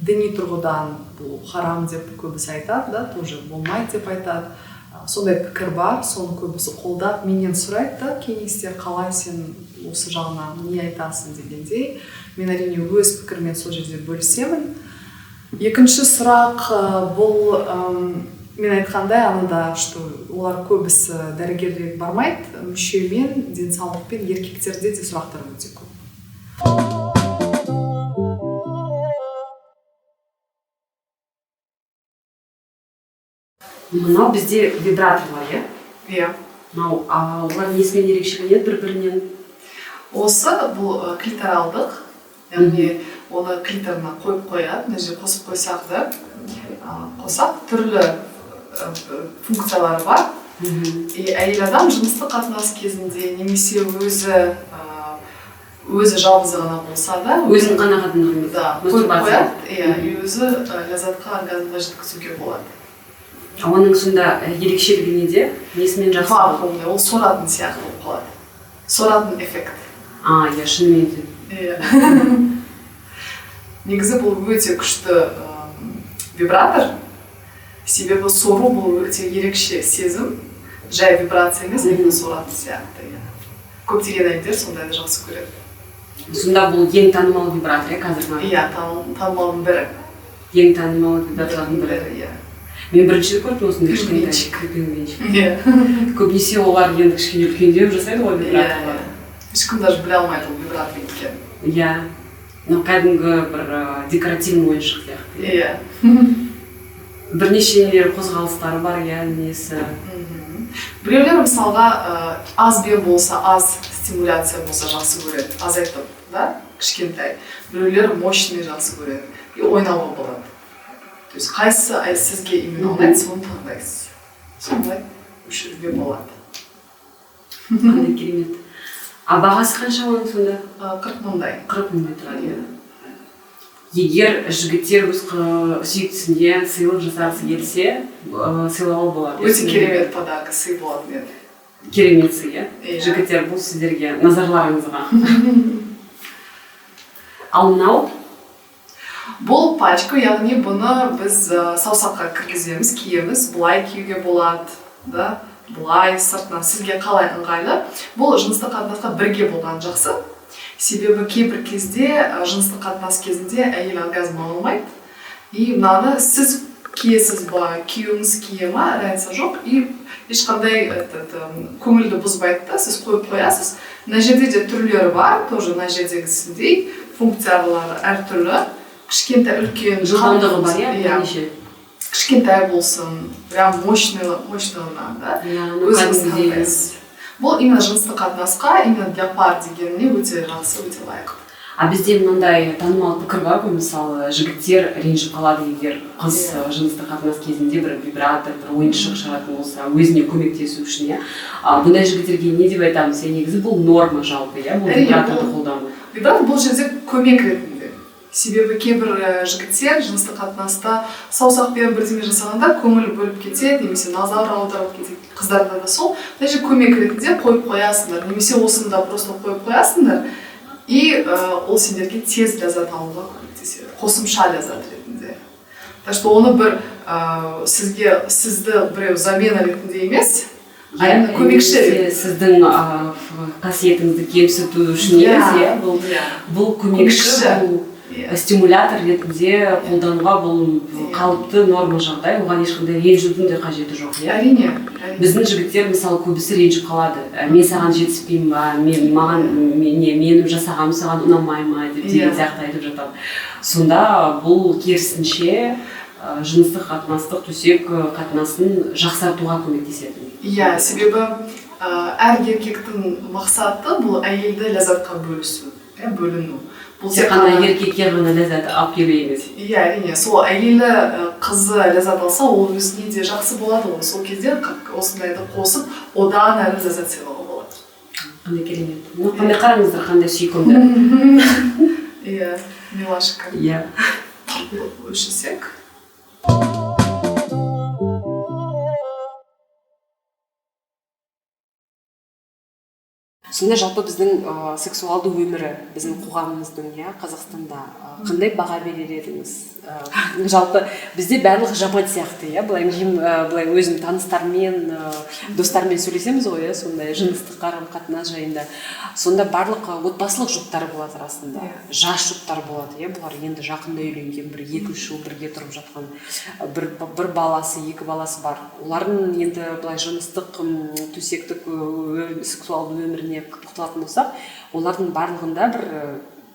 діни тұрғыдан бұл харам деп көбісі айтады, тоже болмайды деп айтады. Сондай пікір бар, соны көбісі қолдап менен сұрайды, кеңестер қалай сен осы жағынан не айтасың дегендей. Мен әрине өз пікірмен сол жерде бөлісемін. Екінші сұрақ бұл мен айтқандай анада, что олар көбісі дәрігерге бармайды, мүшемен, денсаулықпен, еркектерде де сұрақтар өте көп. Мынау бізде вибраторлар, Иә. Олар несімен ерекшеленеді бір-бірінен? Осы бұл клиторалдық, яғни оны клиторына қойып қояды, мына жерге қосып қойсақ түрлі функциялары бар. Әйел адам жыныстық қатынас кезінде немесе өзі жалғыз ғана болса да, өзін қойып қояды, өзі ләззатқа, оргазмға жеткізуге болады. Оның сонда ерекшелігі неде? Несімен жақсы болады? Ол соратын сияқты болып қалады. Соратын эффект. Шынымен де. Негізі бұл өте күшті вибратор. Себебі сору бұл өте ерекше сезім. Жай вибрация емес, именно соратын сияқты. Көптеген әйелдер сондайды жақсы көреді. Сонда бұл ең танымал вибратор, қазір? Иә, танымалдың бірі. Ең танымал вибраторлардың бірі? Мен бірінші көрдім осындай кішкентай. Көбінесе олар енді кішкене үлкендеу жасайды ғой вибраторлар. Ешкім даже біле алмайды ол вибратор екенін. Иә. Кәдімгі бір декоративный ойыншық сияқты. Бірнеше қозғалыстары бар, несі. Біреулер мысалға аз бер болса, аз стимуляция болса жақсы көреді, азайтып, кішкентай. Біреулер мощный жақсы көреді, ойнауға болады. То есть қайсы сізге именно ұнайды, соны таңдайсыз. Сондай үшірге болады. Қандай керемет. Бағасы қанша оның сонда? 40 мыңдай. 40 мыңдай тұрады. Егер жігіттер өз сүйіктісіне сыйлық жасағысы келсе, сыйлауға болады. Өте керемет подарка, сый болады еді. Керемет сый, жігіттер, бұл сіздерге назарларыңызға. Ал мынау? Бұл пачка, яғни бұны біз саусаққа кіргіземіз, киеміз, бұлай киюге болады, бұлай сыртынан сізге қалай ыңғайлы. Бұл жыныстық қатынасқа бірге болған жақсы. Себебі кейбір кезде жыныстық қатынас кезінде әйел оргазм алмайды. И мынаны сіз киесіз ба, күйеуіңіз кие ма, разница жоқ. И ешқандай көңілді бұзбайды, сіз қойып қоясыз. Мына жерде де түрлері бар, тоже мына жердегісіндей функциялары әртүрлі. Кішкентай үлкен жылдамдығы бар, бірнеше. Кішкентай болсын, прям мощныйлығынан, өзіңіз таңдайсыз. Бұл именно жыныстық қатынасқа, именно для пар дегеніне өте жақсы, өте лайық. Бізде мынандай танымал пікір бар ғой, мысалы, жігіттер ренжіп қалады, егер қыз жыныстық қатынас кезінде бір вибратор, бір ойыншық шығаратын болса, өзіне көмектесу үшін. Бұндай жігіттерге не деп айтамыз? Негізі бұл норма жалпы, бұл вибраторды қолдану. Вибратор бұл жерде көмек ретінде. Себебі кейбір жігіттер жыныстық қатынаста саусақпен бірдеме жасағанда көңіл бөліп кетеді, немесе назар аударып кетеді. Қыздарда да сол. Даже көмек ретінде қойып қоясыңдар, немесе осында просто қойып қоясыңдар, и ол сендерге тез ләззат алуға көмектеседі. Қосымша ләззат ретінде. так что оны бір сізді біреу замена ретінде емес, көмекші. Сіздің қасиетіңізді кемсіту үшін емес, бұл көмекші, бұл стимулятор ретінде қолдануға, бұл қалыпты норма жағдай, оған ешқандай ренжудің де қажеті жоқ. Әрине. Біздің жігіттер мысалы көбісі ренжіп қалады. Мен саған жетіспеймін ба, менің жасағаным саған ұнамай ма деп деген сияқты айтып жатады. Сонда бұл керісінше жыныстық қатынастық төсек қатынасын жақсартуға көмектеседі. Иә, себебі әр еркектің мақсаты бұл әйелді ләззатқа бөліну. Тек қана еркекке ғана ләззат алып келу емес. Иә, әрине. Сол әйелі қызы ләззат алса, ол өзіне де жақсы болады ғой. Сол кезде осындайды қосып, одан әрі ләззат сыйлауға болады. Қандай керемет. Қандай қараңыздар, қандай сүйкімді. Иә, милашка. Иә. Өшісек. Сонда жалпы біздің сексуалды өмірі, біздің қоғамымыздың, Қазақстанда қандай баға берер едіңіз? Жалпы бізде барлығы жаман сияқты, былай өзім таныстармен, достармен сөйлесеміз ғой, сондай жыныстық қарым-қатынас жайында. Сонда барлық отбасылық жұптар болады арасында, жас жұптар болады, бұлар енді жақында үйленген, 1-2 жыл бірге тұрып жатқан, бір баласы, 2 баласы бар. Олардың енді былай жыныстық төсектік сексуалды өміріне тоқталатын болсақ, олардың барлығында бір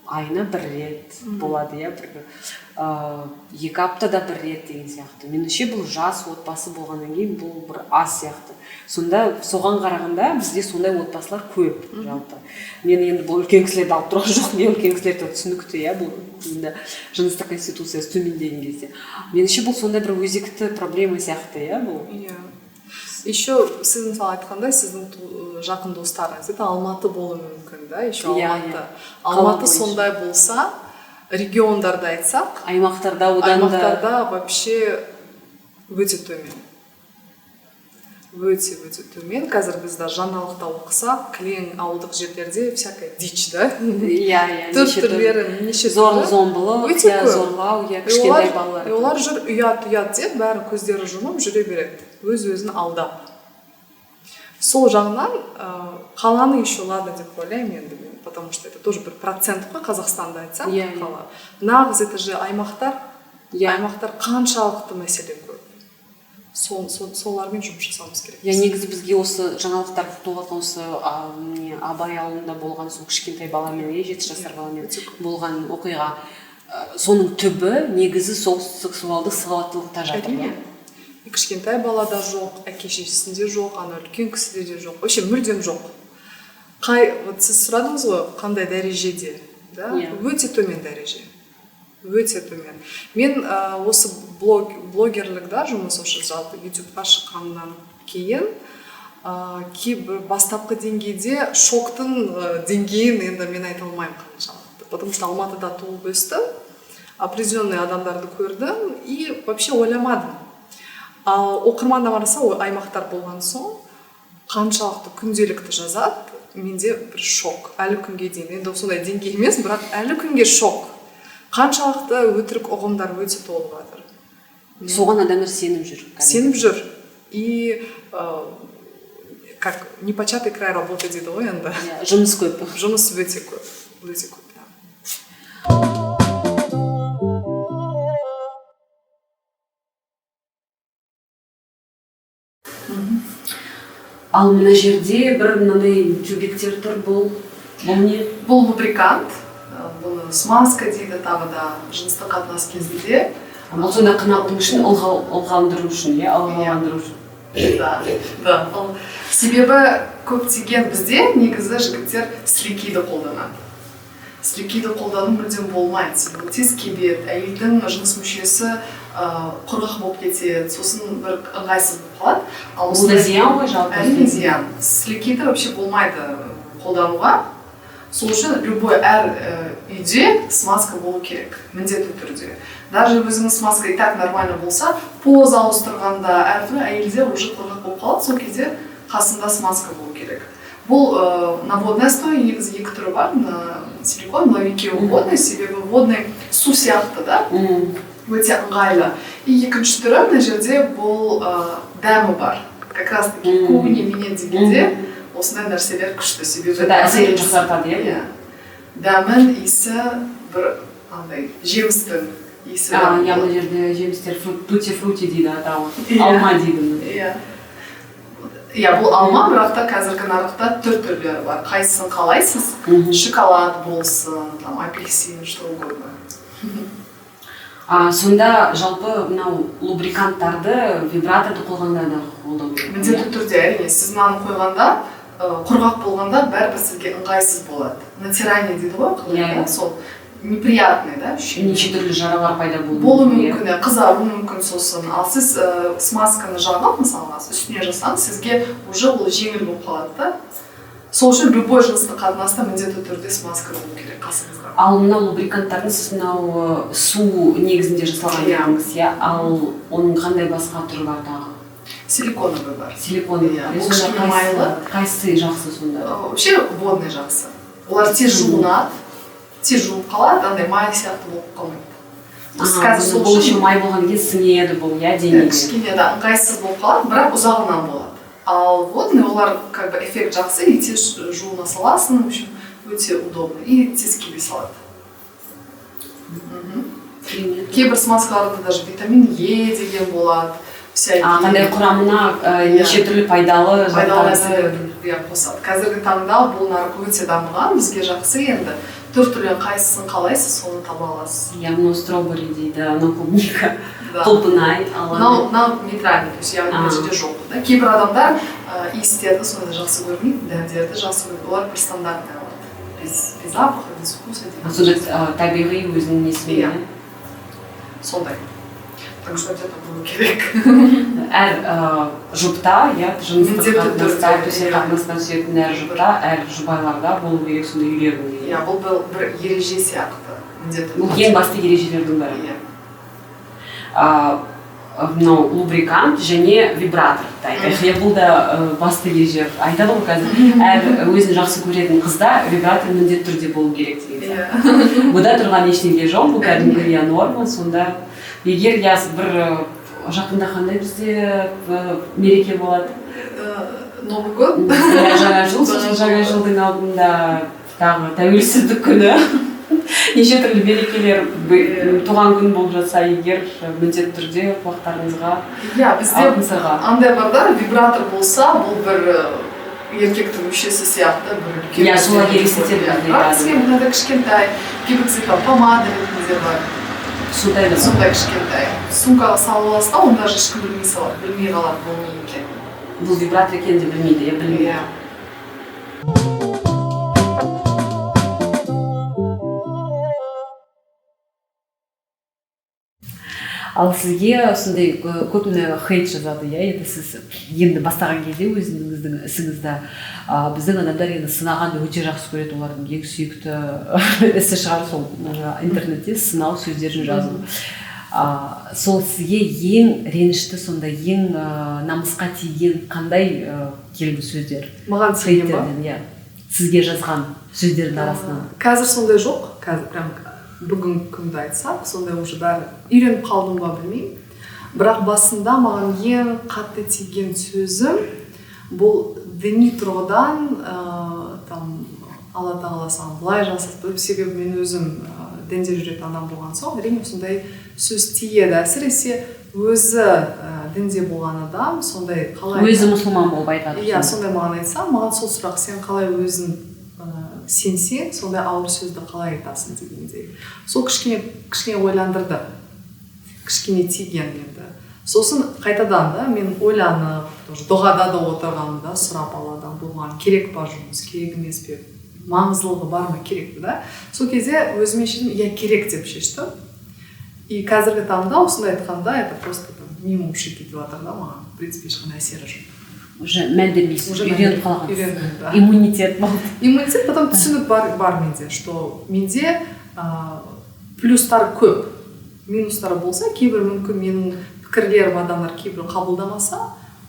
айына 1 рет болады, 2 аптада 1 рет деген сияқты. Меніңше бұл жас отбасы болғаннан кейін бұл бір аз сияқты. Сонда соған қарағанда бізде сондай отбасылар көп жалпы. Мен енді бұл үлкен кісілерді алып тұрған жоқ, мен үлкен кісілерді түсінікті, бұл енді жыныстық конституциясы төмендеген кезде. Меніңше бұл сондай бір өзекті проблема сияқты, бұл. Еще сіз мысалы айтқандай, сіздің жақын достарыңыз, Алматы болуы мүмкін, еще Алматы. Алматы сондай болса, региондарда айтсақ, аймақтарда одан да вообще өте төмен. Өте төмен. Қазір бізді жаңалықта оқысақ, кілең ауылдық жерлерде всякая дичь, да? Түрлері, неше зорлық-зомбылық, зорлау, кішкентай балалар. Олар жүр ұят деп, бәрі көздері жұмып жүре береді. Өз-өзін алдап. Сол жағынан қаланы еще ладно деп ойлаймын енді, потому что это тоже бір процент қой, Қазақстанда айтсам, қала. Нағыз это же аймақтар қаншалықты мәселе көп. Солармен жұмыс жасауымыз керек. Негізі бізге осы жаңалықтар толған осы Абай ауылында болған сол кішкентай баламен, 7 жасар баламен болған оқиға, соның түбі негізі сол сексуалды сауаттылықта жатыр. Кішкентай балада жоқ, әке-шешесінде жоқ, ана үлкен кісіде де жоқ, вообще мүлдем жоқ. Сіз сұрадыңыз ғой, қандай дәрежеде? Өте төмен дәреже. Өте төмен. Мен осы блогерлікда жұмыс осы жалпы ютубқа шыққаннан кейін кейбір бастапқы деңгейде шоктың деңгейін енді мен айта алмаймын қаншалықты. Потому что Алматыда туып өстім, определенный адамдарды көрдім и вообще ойламадым. Оқырманда барса, аймақтар болған соң, қаншалықты күнделікті жазады, менде бір шок. Әлі күнге дейін, енді сондай деңгей емес, бірақ әлі күнге шок. Қаншалықты өтірік ұғымдар өте толып жатыр. Соған адамдар сеніп жүр. Сеніп жүр. И как непочатый край работы дейді ғой енді. Жұмыс көп. Жұмыс өте көп. Өте көп. Ал мына жерде бір мынандай тюбиктер тұр, бұл не? Бұл лубрикант, бұны смазка дейді тағы да жыныстық қатынас кезінде. Бұл сонда қынақтың үшін, ылғаландыру үшін, ылғаландыру үшін. Да. Себебі көптеген бізде негізі жігіттер сілекейді қолданады. Сілекейді қолдану мүлдем болмайды. Тез кебеді, әйелдің жыныс мүшесі құрғақ болып кетеді, сосын бір ыңғайсыз болып қалады. Бұл да зиян ғой жалпы? Әрине зиян. Сілекейді вообще болмайды қолдануға. Сол үшін любой әр үйде смазка болу керек, міндетті түрде. Даже өзіңіз смазка и так нормально болса, поза ауыстырғанда әртүрлі әйелде уже құрғақ болып қалады, сол кезде қасында смазка болу керек. Бұл наводная стоя, негізі 2 түрі бар, силикон, екеуі водный, себебі водный су сияқты да, өте ыңғайлы. И екінші түрі мына жерде бұл дәмі бар. Как раз таки көбіне менен дегенде осындай нәрселер күшті, себебі әсерін жақсартады, иә. Дәмін, иісі бір андай жемістің иісі. Мына жерде жемістер тути-фрути дейді атауы, алма дейді. Иә, бұл алма, бірақ та қазіргі нарықта түрлері бар. Қайсысын қалайсыз? Шоколад болсын, апельсин, что угодно. Сонда жалпы мынау лубриканттарды вибраторды қойғанда да қолдану керек. Міндетті түрде, әрине, сіз мынаны қойғанда, құрғақ болғанда бәрібір сізге ыңғайсыз болады. Натирание дейді ғой, қалай, сол неприятный, да, ощущение. Неше түрлі жаралар пайда болуы мүмкін, қызару мүмкін сосын. Ал сіз смазканы жағып, мысалға, үстіне жасаңыз, сізге уже ол жеңіл болып қалады да. Сол үшін любой жыныстық қатынаста міндетті түрде смазка болу керек қасыңызға. Ал мынау лубриканттардың сіз мынау су негізінде жасалған дедіңіз, иә? Ал оның қандай басқа түрі бар тағы? Силиконовый бар. Силиконовый. Ол кішкене майлы. Қайсысы жақсы сонда? Вообще водный жақсы. Олар тез жуынады, тез жуып қалады, андай май сияқты болып қалмайды. Бұл үшін май болған кейін сіңеді бұл, иә, денеге? Кішкене ыңғайсыз болып қалады, бірақ ұзағынан болады. Ал водный олар как бы эффект жақсы, и тез жуына саласың, в общем, өте удобно, и тез кеби салады. Кейбір смазкаларда даже витамин Е деген болады. Қандай құрамына неше түрлі пайдалы заттарды қосады. Қазіргі таңда бұл нарық өте дамыған, бізге жақсы енді. Түрлі қайсысын қалайсыз, соны таба аласыз. Мынау стробери дейді, мынау клубника, құлпынай. Мынау нейтральный, то есть яғни жерде жоқ. Кейбір адамдар иістерді сонда жақсы көрмейді, дәмдерді жақсы көрмейді. Олар бір стандартный алады. Без запаха, без вкуса. Сонда табиғи өзінің несімен? Сондай. Так что где-то было керек. Әр жұпта, жыныстық қатынаста, төсек қатынасына түсетін әр жұпта, әр жұбайларда болу керек сонда үйлердің. Иә, бұл бір ереже сияқты. Бұл ең басты ережелердің бірі. Мынау лубрикант және вибратор. Бұл да басты ереже. Айтады ғой қазір, әр өзін жақсы көретін қызда вибратор міндетті түрде болу керек деген. Бұда тұрған ештеңе жоқ, бұл кәдімгі норма, сонда егер бір жақында қандай бізде мереке болады? Новый год? Жаңа жыл, сосын жаңа жылдың алдында тағы тәуелсіздік күні. Неше түрлі мерекелер туған күн болып жатса, егер міндетті түрде құлақтарыңызға алтын сырға. Андай бар да, вибратор болса, бұл бір еркектің мүшесі сияқты бір үлкен. Иә, солай елестетеді. Бірақ сізге мынада кішкентай, кейбір помада ретінде бар. Сондай кішкентай. Сумкаға салып аласыз да, оны даже ешкім білмей қалады, бұл не екен. Бұл вибратор екенін де білмейді, білмейді. Ал сізге сондай көбіне хейт жазады, енді сіз енді бастаған кезде өзіңіздің ісіңізді біздің адамдар енді сынағанды өте жақсы көреді, олардың ең сүйікті ісі шығар сол интернетте сынау сөздерін жазу. Сол сізге ең ренішті, сонда ең намысқа тиген қандай келді сөздер? Маған тиген ба? Сізге жазған сөздердің арасынан. Қазір сондай жоқ, қазір прям бүгін күнді айтсақ, сондай уже бәрі үйреніп қалдым ба білмеймін. Бірақ басында маған ең қатты тиген сөзім бұл діни тұрғыдан Алла тағала саған былай жасады, себебі мен өзім дінде жүретін адам болған соң, әрине сондай сөз тиеді. Әсіресе өзі дінде болған адам сондай қалай өзі мұсылман болып айтады. Иә, сондай маған айтса, маған сол сұрақ, сен қалай өзің сенсең, сондай ауыр сөзді қалай айтасың дегендей. Сол кішкене ойландырды, кішкене тиген енді. Сосын қайтадан да мен ойланып, дұғада да отырғанымда сұрап Алладан болған керек па жұмыс, керек емес пе, маңыздылығы бар ма, керек пе да. Сол кезде өзіме шешдім, иә керек деп шештім. И қазіргі таңда осындай айтқанда, это просто мимо ушей кетіп жатыр да, маған в принципе ешқандай әсері жоқ. Уже мән бермейсіз, үйреніп қалған. Иммунитет болды. Иммунитет, потом түсінік бар менде, что менде плюстар көп, минустары болса, кейбір мүмкін менің пікірлерім адамдар кейбір қабылдамаса,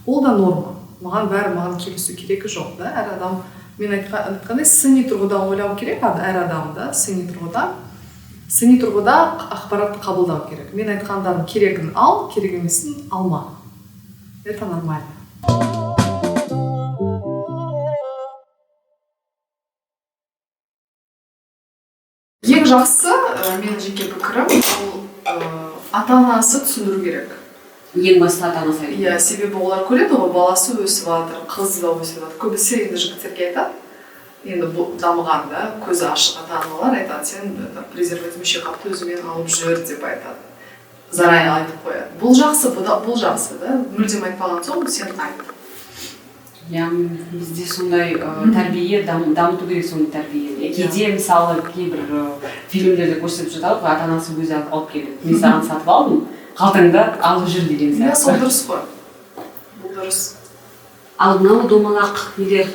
ол да норма. Маған келісу керегі жоқ да, әр адам, мен айтқандай сыни тұрғыдан ойлау керек, әр адам да сыни тұрғыдан. сыни тұрғыда ақпаратты қабылдау керек. Мен айтқандардың керегін ал, керек емесін алма. Это нормально. Ең жақсы, менің жеке пікірім, ол ата-анасы түсіндіру керек. Ең басты ата-анасы. Иә, себебі олар көреді ғой, баласы өсіп жатыр, қыз да өсіп жатыр. Көбісі енді жігіттерге айтады, енді дамыған да, көзі ашық ата-аналар айтады, сен презерватив мүше қапты өзімен алып жүр деп айтады. Заранее айтып қояды. Бұл жақсы, бұл жақсы да, мүлдем айтпаған соң сен айт. Яғни бізде сондай тәрбие, дамыту керек сондай тәрбие. Кейде мысалы кейбір фильмдерде көрсетіп жатады ғой, ата-анасы өзі алып келеді. Мен саған сатып алдым, қалтаңда алып жүр деген сияқты. Иә, сол дұрыс қой. Бұл дұрыс. Ал мынау домалақ нелер?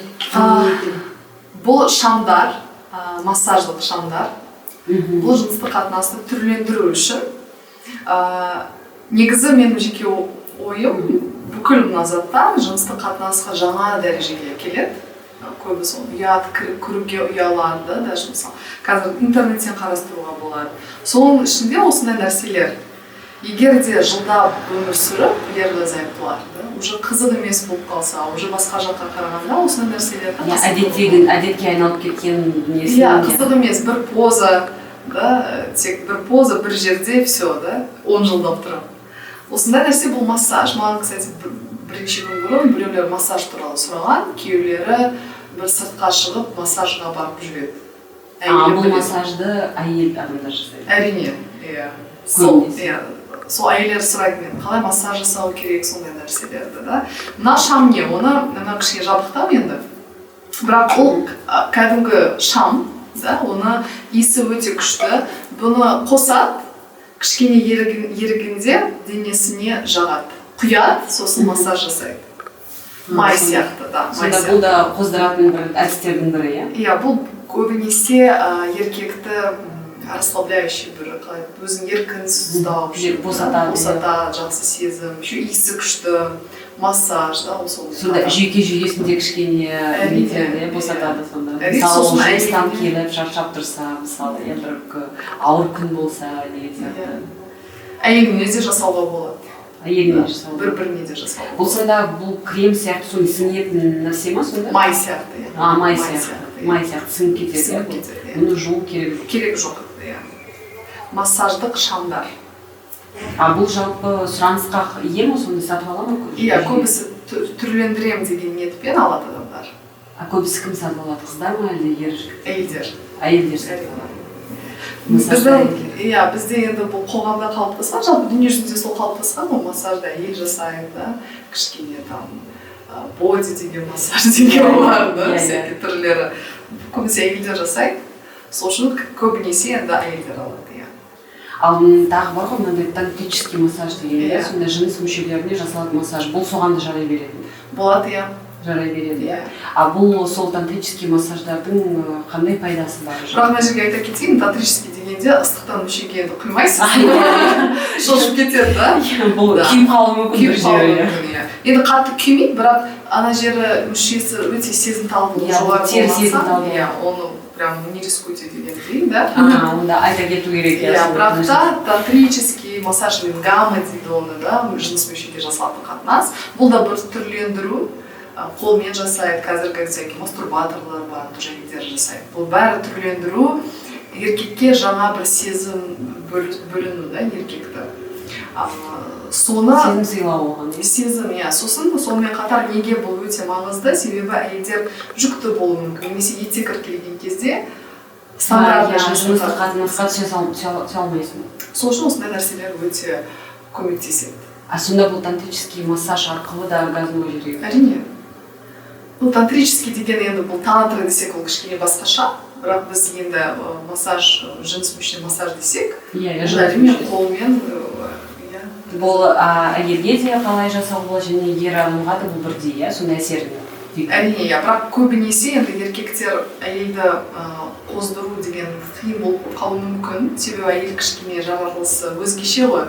Бұл шамдар, массаждық шамдар. Бұл жыныстық қатынасты түрлендіру үшін. Негізі менің жеке ойым, бүкіл мына заттар жыныстық қатынасқа жаңа дәрежеге келеді. Көбісі оны ұят, көруге ұялады, даже мысалы. Қазір интернеттен қарастыруға болады. Соның ішінде осындай нәрселер. Егер де жылдап өмір сүріп, ерлі-зайыптылар, уже қызық емес болып қалса, уже басқа жаққа қарағанда осындай нәрселерді әдетке айналып кеткен несі. Иә, қызық емес, бір поза, тек бір поза, бір жерде все, 10 жылдап тұрады. Осындай нәрсе бұл массаж. Маған, кстати, бірінші күн бұрын біреулер массаж туралы сұраған, күйеулері бір сыртқа шығып массажға барып жүреді. Бұл массажды әйел адамдар жасайды. Әрине, иә. Сол әйелдер сұрайды мен, қалай массаж жасау керек сондай нәрселерді, да. Мына шам не, оны мына кішкене жабықтам енді. Бірақ ол кәдімгі шам, оны иісі өте күшті. Бұны қосады, кішкене ерігінде денесіне жағады. Құяды, сосын массаж жасайды. Май сияқты, да. Сонда бұл да қоздыратын бір әдістердің бірі, иә? Иә, бұл көбінесе еркекті расслабляющий бір, өзін еркінсіз ұстау, босата, жақсы сезім, иісі күшті, массаж, да, осы. Сонда жүйке-жүйесінде кішкене босатады сонда. Мысалы, жұмыстан келіп, шаршап тұрса, мысалы, бір ауыр күн болса, деген сияқты. Әйеліне де жасауға болады. Әйеліне жасауға. Бір-біріне де жасауға. Бұл сонда бұл крем сияқты соны сіңетін нәрсе ма сонда? Май сияқты. Май сияқты сіңіп кетеді. Бұны жуу керек жоқ. Керек жоқ. Массаждық шамдар. Бұл жалпы сұранысқа ие ме, сонда сатып ала ма? Иә, көбісі түрлендірем деген ниетпен алады адамдар. Көбісі кім сатып алады, қыздар ма әлде ер жігіт? Әйелдер. Әйелдер сатып алады. Бізде енді бұл қоғамда қалыптасқан, жалпы дүниежүзінде сол қалыптасқан, ол массажды әйел жасайды, кішкене там боди деген массаж деген бар, всякие түрлері. Көбісі әйелдер жасайды, сол үшін көбінесе енді әйелдер алады. Ал тағы бар ғой, мынандай тантрический массаж деген, сонда жыныс мүшелеріне жасалатын массаж, бұл соған да жарай береді? Болады, иә. Жарай береді. А бұл сол тантрический массаждардың қандай пайдасы бар? Бірақ мына жерге айта кетейін, тантрический дегенде ыстықтан мүшеге енді құймайсыз. Шошып кетеді, да? Бұл күйіп қалуы мүмкін бір жері. Енді қатты күймейді, бірақ ана жері мүшесі өте сезімталды жоғары болмаса, оны прям не рискуйте деген дейін, да? Онда айта кету керек. Бірақ та тантрический массаж гамма дейді оны, да, жыныс мүшеге жасалатын қатынас. Бұл да бір түрлендіру, қолмен жасайды, қазіргі всякие мастурбаторлар бар, әйелдер жасайды. Бұл бәрі түрлендіру, еркекке жаңа бір сезім бөліну, да, еркекті. Сезім сыйлау оған. Сезім, иә. Сосын сонымен қатар неге бұл өте маңызды, себебі әйелдер жүкті болуы мүмкін, немесе ете кіргелген кезде стандартты жыныстық қатынасқа түсе алмайсың. Сол үшін осындай нәрселер өте көмектеседі. Сонда бұл тантрический массаж арқылы да оргазмға жетеді? Әрине. Бұл тантрический деген енді бұл тантра десек ол кішкене басқаша, бірақ біз енді массаж, жыныс мүшеге массаж десек, әрине қолмен. Бұл әйелге де қалай жасау болады және ер адамға да бұл бірдей, сондай әсерін? Әрине, бірақ көбінесе енді еркектер әйелді қоздыру деген қиын болып қалуы мүмкін, себебі әйел кішкене жаратылысы өзгеше ғой.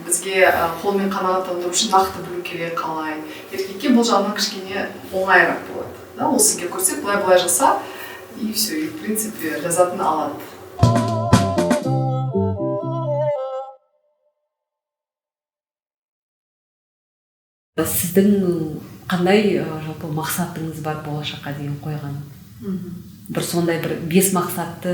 Бізге қолмен қанағаттандыру үшін нақты білу керек қалай. Еркекке бұл жағынан кішкене оңайырақ болады. Ол сізге көрсетіп, былай жаса, и все, и в принципе ләззатын алады. сіздің қандай жалпы мақсатыңыз бар болашаққа деген қойған? Бір сондай бір 5 мақсатты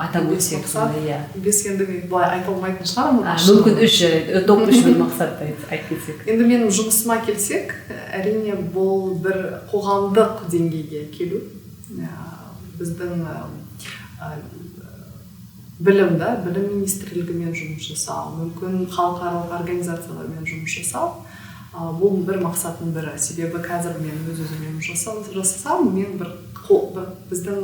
атап өтсек сондай, иә. 5 енді мен былай айта алмайтын шығармын. Мүмкін 3, топ 3 мақсатты айтып кетсек. Енді менің жұмысыма келсек, әрине бұл бір қоғамдық деңгейге келу. Біздің білім министрлігімен жұмыс жасау, мүмкін халықаралық организациялармен жұмыс жасау. Бұл бір мақсаттың бірі. Себебі қазір мен өз-өзіме жасасам, мен біздің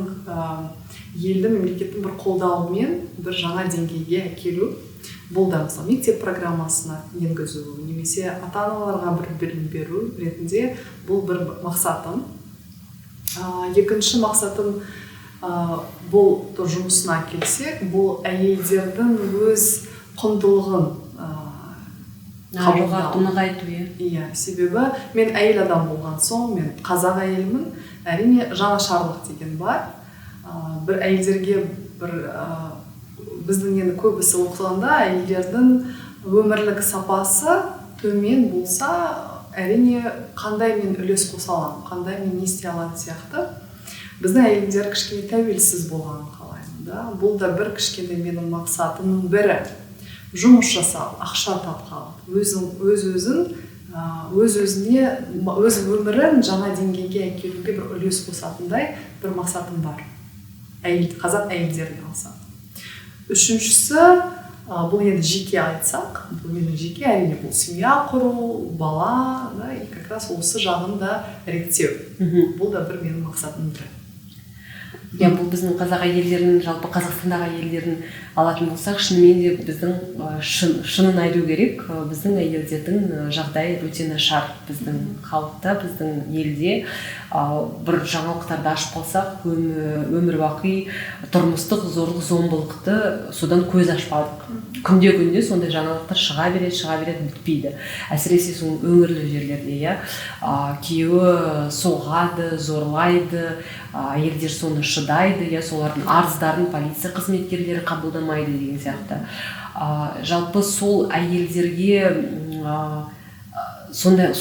елді мемлекеттің бір қолдауымен бір жаңа деңгейге келу. Бұл да мысалы мектеп программасына енгізу, немесе ата-аналарға бір білім беру ретінде бұл бір мақсатым. Екінші мақсатым бұл жұмысына келсек, бұл әйелдердің өз құндылығын нығайту. Иә, себебі мен әйел адам болған соң, мен қазақ әйелмін, әрине жаңашарлық деген бар. Бір әйелдерге біздің енді көбісі оқығанда әйелдердің өмірлік сапасы төмен болса, әрине қандай мен үлес қоса аламын, қандай мен не істей алатын сияқты. Біздің әйелдер кішкене тәуелсіз болғанын қалаймын, да. Бұл да бір кішкене менің мақсатымның бірі. Жұмыс жасау, ақша тапқан, өз өмірін жаңа деңгейге әкелуге бір үлес қосатындай бір мақсатым бар. Қазақ әйелдерін алсақ. Үшіншісі, бұл енді жеке айтсақ, бұл менің жеке, әрине бұл семья құру, бала, да, и как раз осы жағын да реттеу. Бұл да бір менің мақсатым бірі. Иә, бұл біздің қазақ әйелдерінің, жалпы Қазақстандағы әйелдерін алатын болсақ, шынымен де біздің шынын айту керек, біздің әйелдердің жағдайы өте нашар. Біздің халықта, біздің елде бір жаңалықтарды ашып қалсақ, өмір бақи тұрмыстық зорлық зомбылықты содан көз ашпадық. Күнде сондай жаңалықтар шыға береді, бітпейді. Әсіресе сол өңірлі жерлерде, иә, күйеуі соғады, зорлайды, әйелдер соны шыдайды, иә, солардың арыздарын полиция қызметкерлері қабылдамайды деген сияқты. Жалпы сол әйелдерге сондай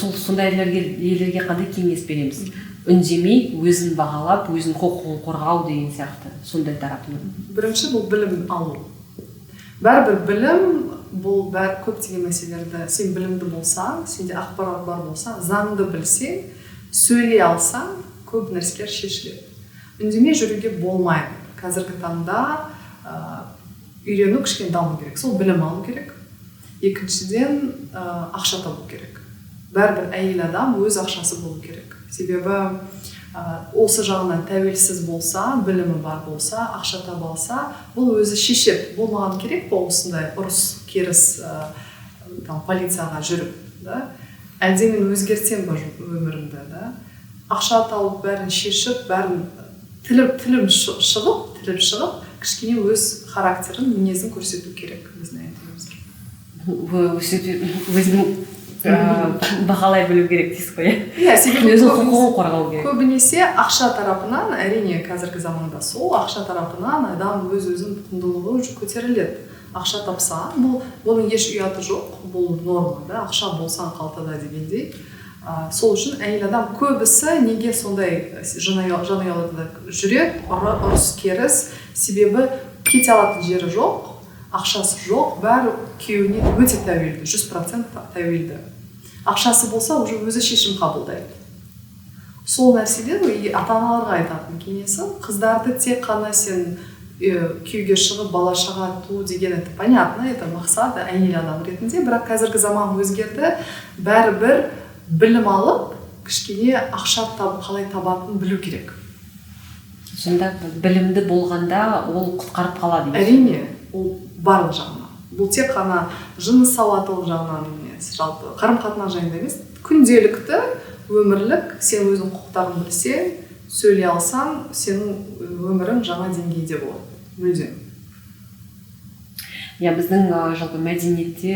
әйелдерге қандай кеңес береміз? Үндемей, өзін бағалап, өзін құқығын қорғау деген сияқты, сондай тарапынан. Бірінші бұл білім алу. Бәрібір білім, бұл көптеген мәселелерді, сен білімді болсаң, сенде ақпарат бар болса, заңды білсең, сөйлей алсаң, көп нәрселер шешіледі. Үндемей жүруге болмайды. Қазіргі таңда үйрену кішкене даму керек. Сол білім алу керек. Екіншіден ақша табу керек. Бәрібір әйел адам өз ақшасы болу керек. Себебі осы жағынан тәуелсіз болса, білімі бар болса, ақша таба алса, бұл өзі шешеді. Бұл маған керек па осындай ұрыс керіс полицияға жүріп, да? Әлде мен өзгертсем ба өмірімді, да? Ақша тауып, бәрін шешіп, бәрін тіліп шығып, кішкене өз характерін, мінезін көрсету керек біздің әйелдерімізге. Өзінің бағалай білу керек дейсіз ғой. Иә, себебі өзінің құқығын қорғау керек. Көбінесе ақша тарапынан, әрине қазіргі заманда сол ақша тарапынан адам өз-өзінің құндылығы көтеріледі. Ақша тапса, бұның еш ұяты жоқ, бұл норма, да, ақша болсаң қалтада дегендей. Сол үшін әйел адам көбісі неге сондай жанұяларда жүреді, ұрыс керіс, себебі кете алатын жері жоқ, ақшасы жоқ, бәрі күйеуіне өте тәуелді, 100% тәуелді. Ақшасы болса, уже өзі шешім қабылдайды. Сол нәрседен ата-аналарға айтатын кеңесім, қыздарды тек қана сен күйеуге шығып бала шаға туу деген, это понятно, это мақсат әйел адам ретінде, бірақ қазіргі заман өзгерді, бәрібір білім алып, кішкене ақша қалай табатынын білу керек. Сонда білімді болғанда ол құтқарып қалады. Әрине, ол барлық жағынан. Бұл тек қана жыныс сауаттылық жағынан емес, жалпы қарым-қатынас жайында емес, күнделікті өмірлік, сен өзің құқықтарын білсең, сөйлей алсаң, сенің өмірің жаңа деңгейде болады. Мүлдем. Иә, біздің жалпы мәдениетте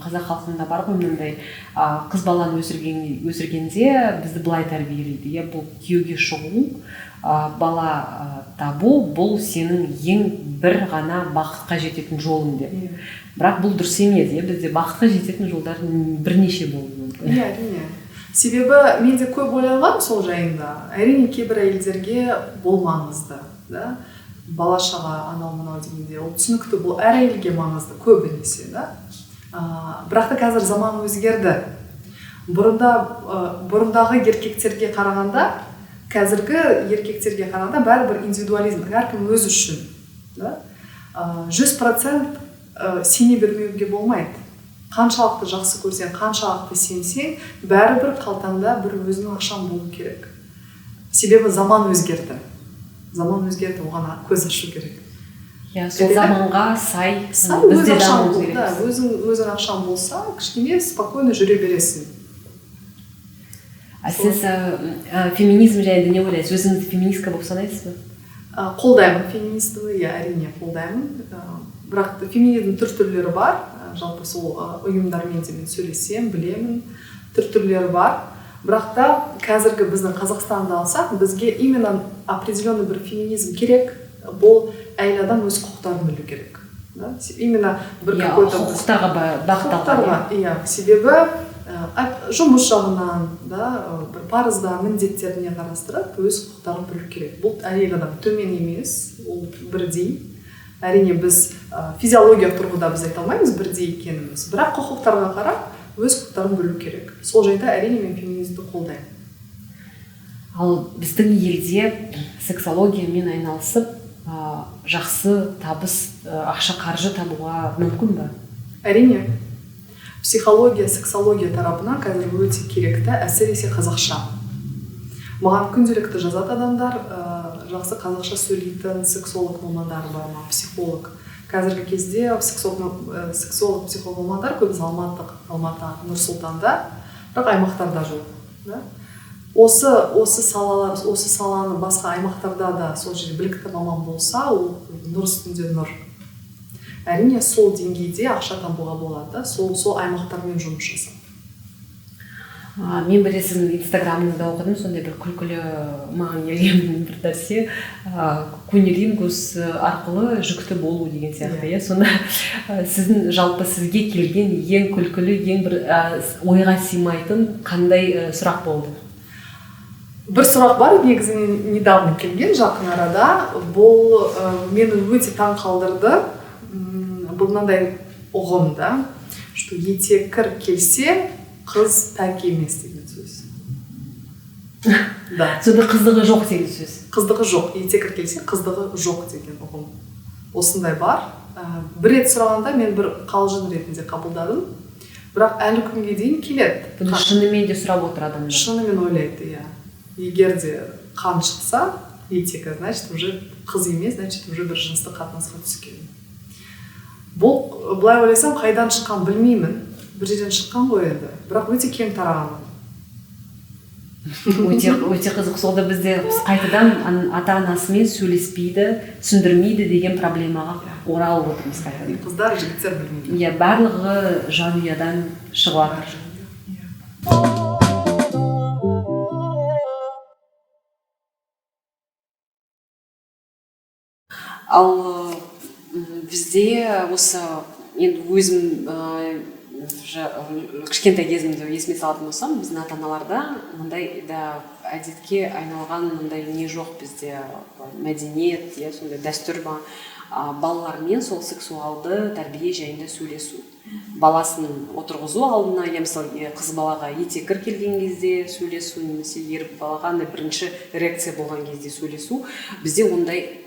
қазақ халқында бар ғой мынандай қыз баланы өсіргенде бізді былай тәрбиелейді. Иә, бұл күйеуге шығу, бала табу, бұл сенің ең бір ғана бақытқа жететін жолың деп. бірақ бұл дұрыс емес. Бізде бақытқа жететін жолдар бірнеше болуы мүмкін. Иә, әрине. Себебі мен де көп ойланғанмын сол жайында. Әрине кейбір әйелдерге бұл маңызды, да? Бала шаға анау мынау дегенде ол түсінікті, бұл әр әйелге маңызды көбінесе, да? Бірақ та қазір заман өзгерді. Бұрындағы еркектерге қарағанда, қазіргі еркектерге қарағанда бәрібір индивидуализм, әркім өз үшін, да? 100% сене бермеуге болмайды. Қаншалықты жақсы көрсең, қаншалықты сенсең, бәрібір қалтаңда бір өзінің ақшаң болу керек. Себебі заман өзгерді. Заман өзгерді, оған көз ашу керек. Иә, сол заманға сай өз ақшаң бол, да, өзің ақшаң болса, кішкене спокойно жүре бересің. Сіз феминизм жайында не ойлайсыз? Өзіңізді феминистка болып санайсыз ба? Қолдаймын феминистті, иә, әрине қолдаймын. Бірақ феминизм түрлері бар. Жалпы сол ұйымдармен де мен сөйлесем, білемін, түрлері бар. Бірақ та қазіргі біздің Қазақстанды алсақ, бізге именно определенный бір феминизм керек. Бұл әйел адам өз құқықтарын білу керек. Именно бір какой-то құқықтарға бағытталған. Иә, себебі жұмыс жағынан, бір парызда міндеттеріне қарастырып, өз құқықтарын білу керек. Бұл әйел адам төмен емес, ол бірдей. Әрине біз физиология тұрғыда біз айта алмаймыз бірдей екеніміз, бірақ құқықтарға қарап өз құқықтарын білу керек. Сол жайда әрине мен феминизмді қолдаймын. Ал біздің елде сексологиямен айналысып, жақсы табыс, ақша қаржы табуға мүмкін ба? Әрине. Психология, сексология тарапынан қазір өте керекті, әсіресе қазақша. Маған күнделікті жазатын адамдар, жақсы қазақша сөйлейтін сексолог мамандар бар ма, психолог. Қазіргі кезде сексолог, психолог мамандар көбісі Алматы, Нұр-Сұлтанда, бірақ аймақтарда жоқ. Осы саланы басқа аймақтарда да сол жерде білікті маман болса, ол нұр үстінде нұр. Әрине сол деңгейде ақша табуға болады, сол аймақтармен жұмыс жасап. Мен білесің инстаграмыңызда оқыдым, сондай бір күлкілі маған келген бір нәрсе, кунилингус арқылы жүкті болу деген сияқты. Сонда сіздің жалпы сізге келген ең күлкілі, ең бір ойға сыймайтын қандай сұрақ болды? Бір сұрақ бар, негізінен недавно келген, жақын арада. Бұл мені өте таң қалдырды. Бұл мынандай ұғым, да, что етеккір келсе, қыз тәңке емес деген сөз. Сонда қыздығы жоқ деген сөз. Қыздығы жоқ, етеккір келсе, қыздығы жоқ деген ұғым. Осындай бар. Бір рет сұрағанда мен бір қалжың ретінде қабылдадым. Бірақ әлі күнге дейін келеді. Бұны шынымен де сұрап отыр адамдар. Шынымен ойлайды, иә. Егер де қан шықса, етегі, значит, уже қыз емес, значит, уже бір жыныстық қатынасқа түскен. Бұл, былай ойласам, қайдан шыққан білмеймін. Бір жерден шыққан ғой енді, бірақ өте кең тараған. Өте қызық. Солда бізде қайтадан ата-анасымен сөйлеспейді, түсіндірмейді деген проблемаға оралып отырмыз қайтадан. Қыздар, жігіттер білмейді. Иә, барлығы жанұядан шығып жатыр. Ал бізде осы енді өзім кішкентай кезімді есіме салатын болсам, біздің ата-аналарда мындай да әдетке айналған мындай не жоқ бізде, мәдениет, сондай дәстүр бар. Балалармен сол сексуалды тәрбие жайында сөйлесу. Баласын отырғызу алдына, мысалы қыз балаға етеккір келген кезде сөйлесу, немесе ер балаға бірінші реакция болған кезде сөйлесу. Бізде ондай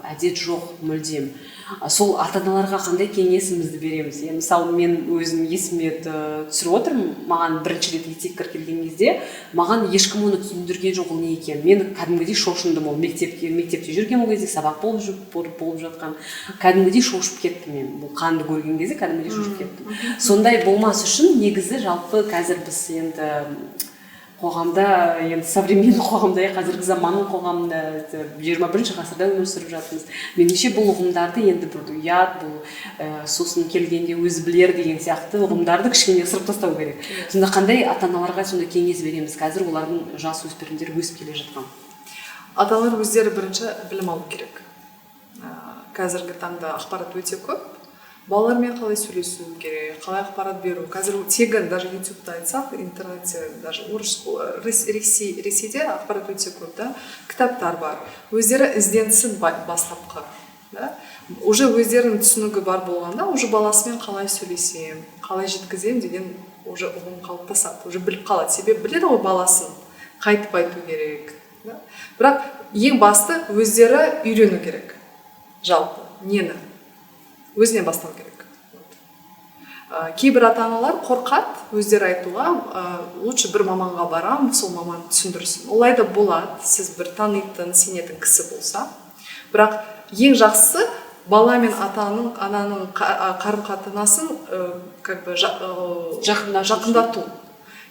әдет жоқ мүлдем. Сол ата-аналарға қандай кеңесімізді береміз? Мысалы, мен өзім есіме түсіріп отырмын, маған бірінші рет етеккір келген кезде, маған ешкім оны түсіндірген жоқ ол не екен. Мен кәдімгідей шошындым, ол мектепте жүрген ол кезде сабақ болып жатқан. Кәдімгідей шошып кеттім мен. Бұл қанды көрген кезде кәдімгідей шошып кеттім. Сондай болмас үшін негізі жалпы қазір біз енді қоғамда, енді современный қоғамда, қазіргі заманның қоғамында 21-ші ғасырда өмір сүріп жатырмыз. Меніңше бұл ұғымдарды енді бір ұят, бұл сосын келгенде өзі білер деген сияқты ұғымдарды кішкене ысырып тастау керек. Сонда қандай ата-аналарға сонда кеңес береміз қазір олардың жас өспірімдер өсіп келе жатқан? Ата-аналар өздері бірінші білім алу керек. Қазіргі таңда ақпарат өте көп. балалармен қалай сөйлесу керек, қалай ақпарат беру. Қазір тегін даже ютубта айтсақ, интернетте, даже Ресейде ақпарат өте көп, да, кітаптар бар. Өздері ізденсін бастапқы, да. Уже өздерінің түсінігі бар болғанда, уже баласымен қалай сөйлесем, қалай жеткізем деген уже ұғым қалыптасады, уже біліп қалады. Себебі біледі ғой баласын қайтып айту керек, да. Бірақ ең басты өздері үйрену керек. Жалпы нені өзінен бастау керек. Кейбір ата-аналар қорқады өздері айтуға, лучше бір маманға барам, сол маман түсіндірсін. Олай да болады, сіз бір танитын, сенетін кісі болса. Бірақ ең жақсысы бала мен ананың қарым-қатынасын жақындату.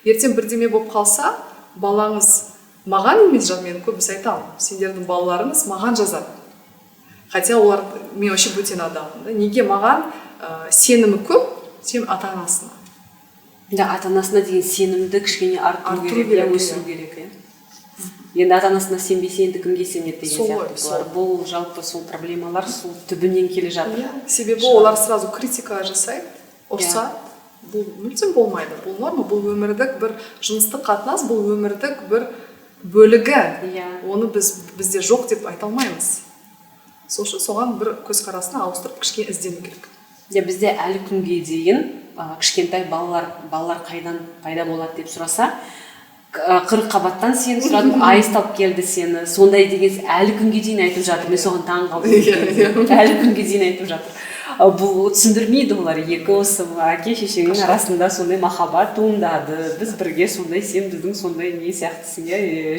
Ертең бірдеме болып қалса, балаңыз маған емес, мен көбісі айтамын, сендердің балаларыңыз маған жазады. Хотя олар, мен вообще бөтен адаммын, да? Неге маған сенімі көп, сен ата-анасына. Да, ата-анасына деген сенімді кішкене арттыру керек, өсіру керек, Енді ата-анасына сенбесе, енді кімге сенеді деген сияқты. Бұл жалпы сол проблемалар сол түбінен келе жатыр. Себебі олар сразу критика жасайды, ұрсады. Бұл мүлдем болмайды. Бұл норма, бұл өмірдік бір жыныстық қатынас, бұл өмірдік бір бөлігі. Оны бізде жоқ деп айта алмаймыз. Сол үшін соған бір көзқарасын ауыстырып кішкене іздену керек. Бізде әлі күнге дейін кішкентай балалар қайдан пайда болады деп сұраса, 40 қабаттан сені сұрадым, айыз тауып келді сені, сондай деген әлі күнге дейін айтып жатыр. Мен соған таң қалдым. Әлі күнге дейін айтып жатыр. Бұл түсіндірмейді олар, екі осы әке шешенің арасында сондай махаббат туындады. Біз бірге сондай, сен біздің сондай не сияқтысың,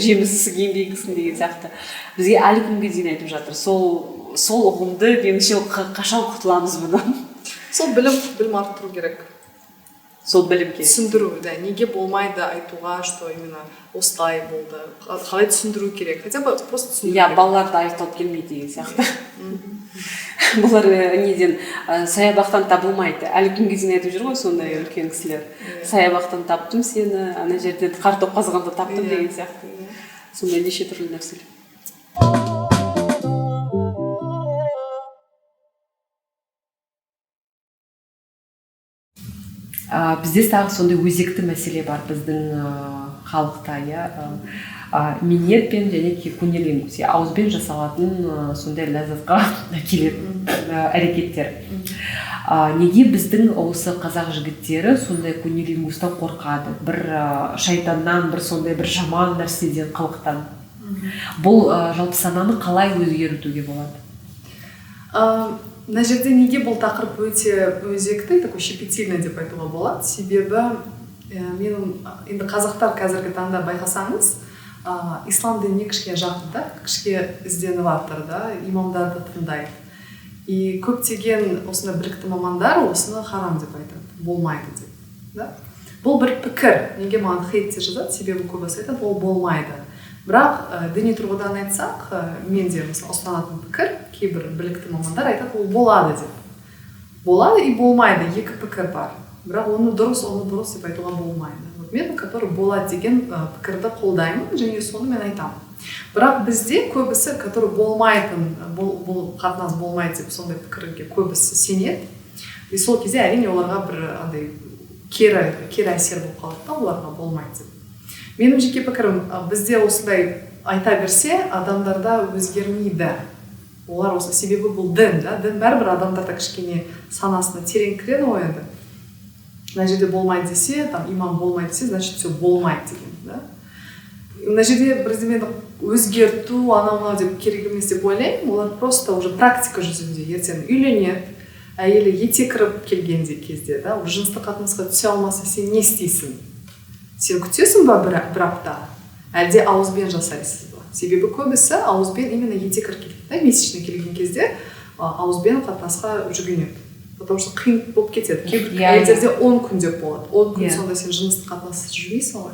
жемісісің, еңбегісің деген сияқты. Бізге әлі күнге дейін айтып жатыр. Сол ұғымды меніңше қашан құтыламыз бұдан? Сол білім арттыру керек. Сол білімге түсіндіру, да, неге болмайды айтуға, что именно осылай болды, қалай түсіндіру керек, хотя бы просто түсіндіру керек. Балаларды айыпталып келмейді деген сияқты. Бұлар неден саябақтан табылмайды. Әлі күнге дейін айтып жүр ғой сондай үлкен кісілер. Саябақтан таптым сені, ана жерде картоп қазғанда таптым деген сияқты. Сондай неше түрлі нәрселер. Бізде тағы сондай өзекті мәселе бар біздің халықта, минетпен және кунилингус, ауызбен жасалатын сондай ләззатқа келетін әрекеттер. Неге біздің осы қазақ жігіттері сондай кунилингустан қорқады? Бір шайтаннан, бір сондай бір жаман нәрседен, қылықтан. Бұл жалпы сананы қалай өзгертуге болады? Мына жерде неге бұл тақырып өте өзекті, такой щепетильный деп айтуға болады. Себебі менің енді қазақтар қазіргі таңда байқасаңыз, ислам дініне кішкене жақын, да, кішкене ізденіп жатыр, да, имамдарды тыңдайды. И көптеген осындай білікті мамандар осыны харам деп айтады, болмайды деп, да. Бұл бір пікір, неге маған хейтте жазады, себебі көбісі айтады, ол болмайды. Бірақ діни тұрғыдан айтсақ, мен де мысалы ұстанатын пікір, кейбір білікті мамандар айтады, ол болады деп. Болады и болмайды, екі пікір бар. Бірақ оны дұрыс деп айтуға болмайды. Мен, который болады деген пікірді қолдаймын, және соны мен айтамын. Бірақ бізде көбісі, который болмайтын, бұл қатынас болмайды деп сондай пікірге көбісі сенеді. И сол кезде әрине оларға бір андай кері әсер болып қалады да, оларға болмайды деп. Менің жеке пікірім, бізде осылай айта берсе, адамдарда өзгермейді. Олар осы себебі бұл дін, да? Дін бәрібір адамдарда кішкене санасына терең кіреді ғой енді. Мына жерде болмайды десе, там имам болмайды десе, значит все болмайды деген, да? Мына жерде бірдемені өзгерту, анау деп керек емес деп ойлаймын. Олар просто уже практика жүзінде ертең үйленеді, әйелі ете кіріп келгенде кезде, да? Жыныстық қатынасқа түсе алмаса, сен не істейсің? Сен күтесің ба бір апта? Әлде ауызбен жасайсыз ба? Себебі көбісі ауызбен именно ете кіріп келеді, да? Месячный келген кезде ауызбен қатынасқа жүгінеді. Потому что қиын болып кетеді. Кейбір әйелдерде 10 күн деп болады. 10 күн сонда сен жыныстық қатынасқа жүрмейсің ғой.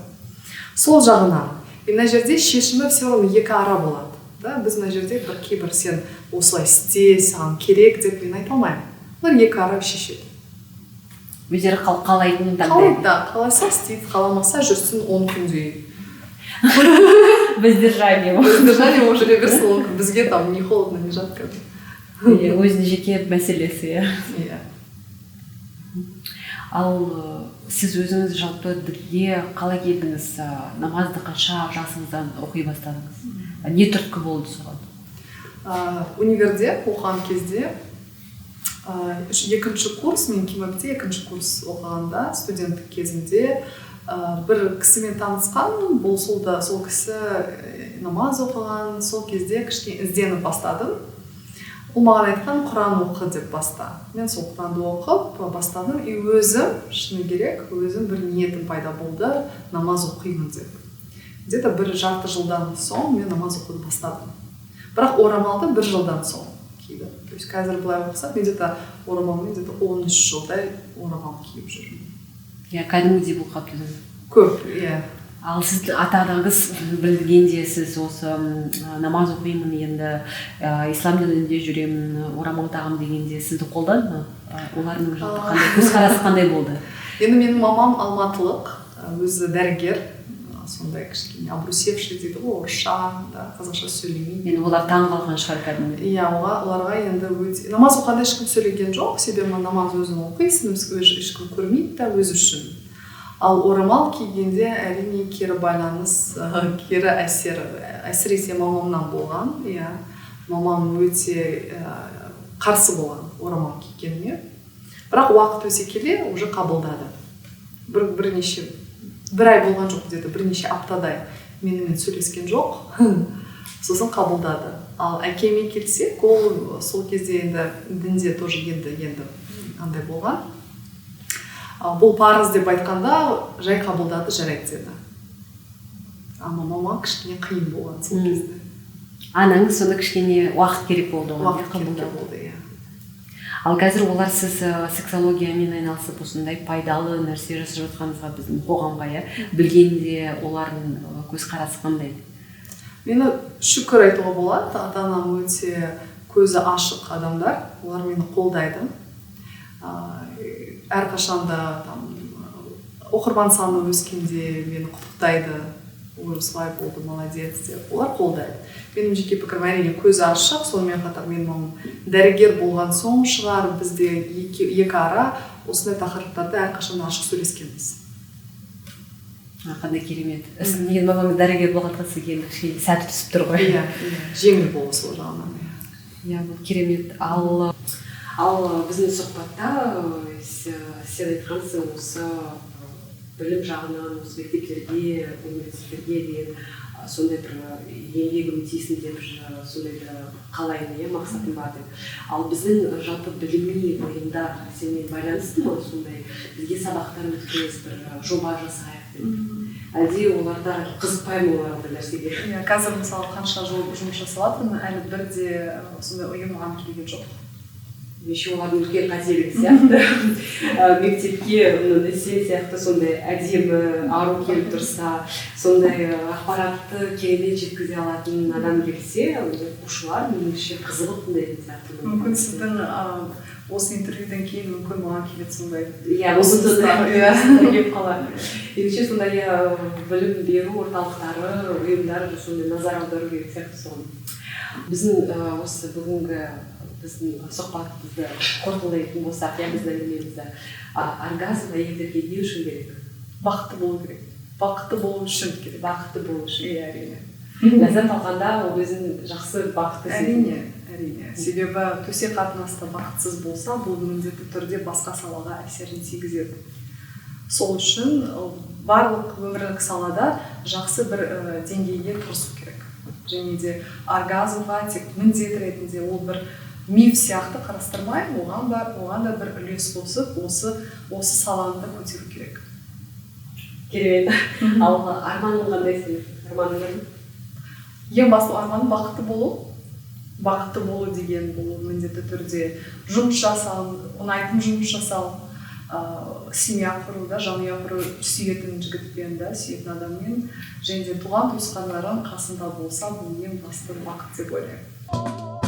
Сол жағынан. Мына жерде шешімі все равно екі ара болады. Да? Біз мына жерде кейбір сен осылай істе, саған керек деп мен айта алмаймын. Олар екі ара шешеді. Өздері қалайтынын таңдайды. Қалайса істейді, қаламаса жүрсін 10 күндей. Воздержание уже берсін 10 күн. Бізге там не холодно, не жарко. Өзінің жеке мәселесі. Ал сіз өзіңіз жалпы дінге қалай келдіңіз? Намазды қанша жасыңыздан оқи бастадыңыз? Не түрткі болды соған? Универде оқыған кезде екінші курс, мен КИМЭПте екінші курс оқығанда, студенттік кезімде бір кісімен танысқанмын. Бұл сол кісі намаз оқыған, сол кезде кішкене ізденіп бастадым. Ол маған айтқан, Құран оқы деп баста. Мен сол Құранды оқып бастадым, и өзім, шыны керек, өзім бір ниетім пайда болды, намаз оқимын деп. Где-то бір жарты жылдан соң мен намаз оқуды бастадым. Бірақ орамалды бір жылдан соң киді. То есть қазір былай оқысақ, мен где-то орамалмен 13 жылдай орамал киіп жүрмін. Иә, кәдімгідей бұл қаптыдың. Көп, иә. Ал сіз ата-анаңыз білгенде сіз осы намаз оқимын, енді ислам дінінде жүремін, орамал тағамын дегенде сізді қолдады ма? Олардың көзқарасы қандай болды? Енді менің мамам алматылық, өзі дәрігер, сондай кішкене обрусевший дейді ғой, орысша, қазақша сөйлемейді. Енді олар таң қалған шығар кәдімгі. Иә, оларға енді өте намаз оқығанда ешкім сөйлеген жоқ, себебі намаз өзің оқисың, ешкім көрмейді да, өзі үшін. Ал орамал кигенде әрине кері байланыс, кері әсер, әсіресе мамамнан болған. Иә, мамам өте қарсы болған орамал кигеніне. Бірақ уақыт өте келе уже қабылдады. Бір ай болған жоқ, где-то бірнеше аптадай менімен сөйлескен жоқ. Сосын қабылдады. Ал әкеме келсек, ол сол кезде енді дінде тоже енді андай болған. Бұл парыз деп айтқанда жай қабылдады, жарайды деді. Мамама кішкене қиын болған сол кезде. Анаңыз сонда кішкене уақыт керек болды оған. Уақыт керек болды, иә. Ал қазір олар сіз сексологиямен айналысып осындай пайдалы нәрсе жасап жатқаныңызға біздің қоғамға, иә, білгенде олардың көзқарасы қандай? Мені шүкір айтуға болады, ата-анам өте көзі ашық адамдар, олар мені қолдайды. Әрқашанда оқырман саны өскенде мені құттықтайды, осылай болды, молодец деп. Олар қолдайды. Менің жеке пікірім әрине көзі ашық, сонымен қатар менің мамам дәрігер болған соң шығар, бізде екі ара осындай тақырыптарды әрқашанда ашық сөйлескенбіз. Қандай керемет. Негізі мамаңыз дәрігер болғандықтан сізге кішкене сәті түсіп тұр ғой. Иә, жеңіл болды сол жағынан. Иә, бұл керемет. Ал біздің сұхбатта сен айтқансың, осы білім жағынан, осы мектептерге, университеттерге деген сондай бір еңбегім тиісін деп сондай бір қалаймын, иә, мақсатым бар деп. Ал біздің жалпы білімі ұйымдар сенімен байланысты ма? Сондай бізге сабақтар өткізіп бір жоба жасайық деп. Әлде оларда қызықпай ма олар бір нәрсеге? Қазір мысалы қанша жұмыс жасалатын, әлі бірде сондай ұйым маған келген жоқ. Еще олардың үлкен қателігі сияқты. Мектепке сен сияқты сондай әдемі ару келіп тұрса, сондай ақпаратты керемет жеткізе алатын адам келсе, оқушылар меніңше қызығып тыңдайтын сияқты. Мүмкін сіздің осы интервьюден кейін мүмкін маған келеді сондай. Иә, осындай келіп қалады. Меніңше сондай білім беру орталықтары, ұйымдар сондай назар аудару керек сияқты соған. Біздің осы бүгінгі біздің сұхбатымызды қорытындылайтын болсақ, иә, біздің әңгімемізді, оргазм әйелдерге не үшін керек? Бақытты болу керек. Бақытты болу үшін керек. Бақытты болу үшін. Иә, әрине. Ләззат алғанда ол өзін жақсы бақытты сезінеді. Әрине. Себебі төсек қатынаста бақытсыз болса, бұл міндетті түрде басқа салаға әсерін тигізеді. Сол үшін барлық өмірлік салада жақсы бір деңгейге тұрсу керек. Және де оргазмға тек міндет ретінде ол бір миф сияқты қарастырмай, оған да бір үлес қосып, осы саланы да көтеру керек. Керемет. Ал арманың қандай сенің? Арманың? Ең басты арманым бақытты болу. Бақытты болу деген бұл міндетті түрде жұмыс жасау, ұнайтын жұмыс жасау, семья құруда, жанұя құру, сүйетін жігітпен, сүйетін адаммен, және де туған туысқандарым қасында болса, бұл ең басты бақыт деп ойлаймын.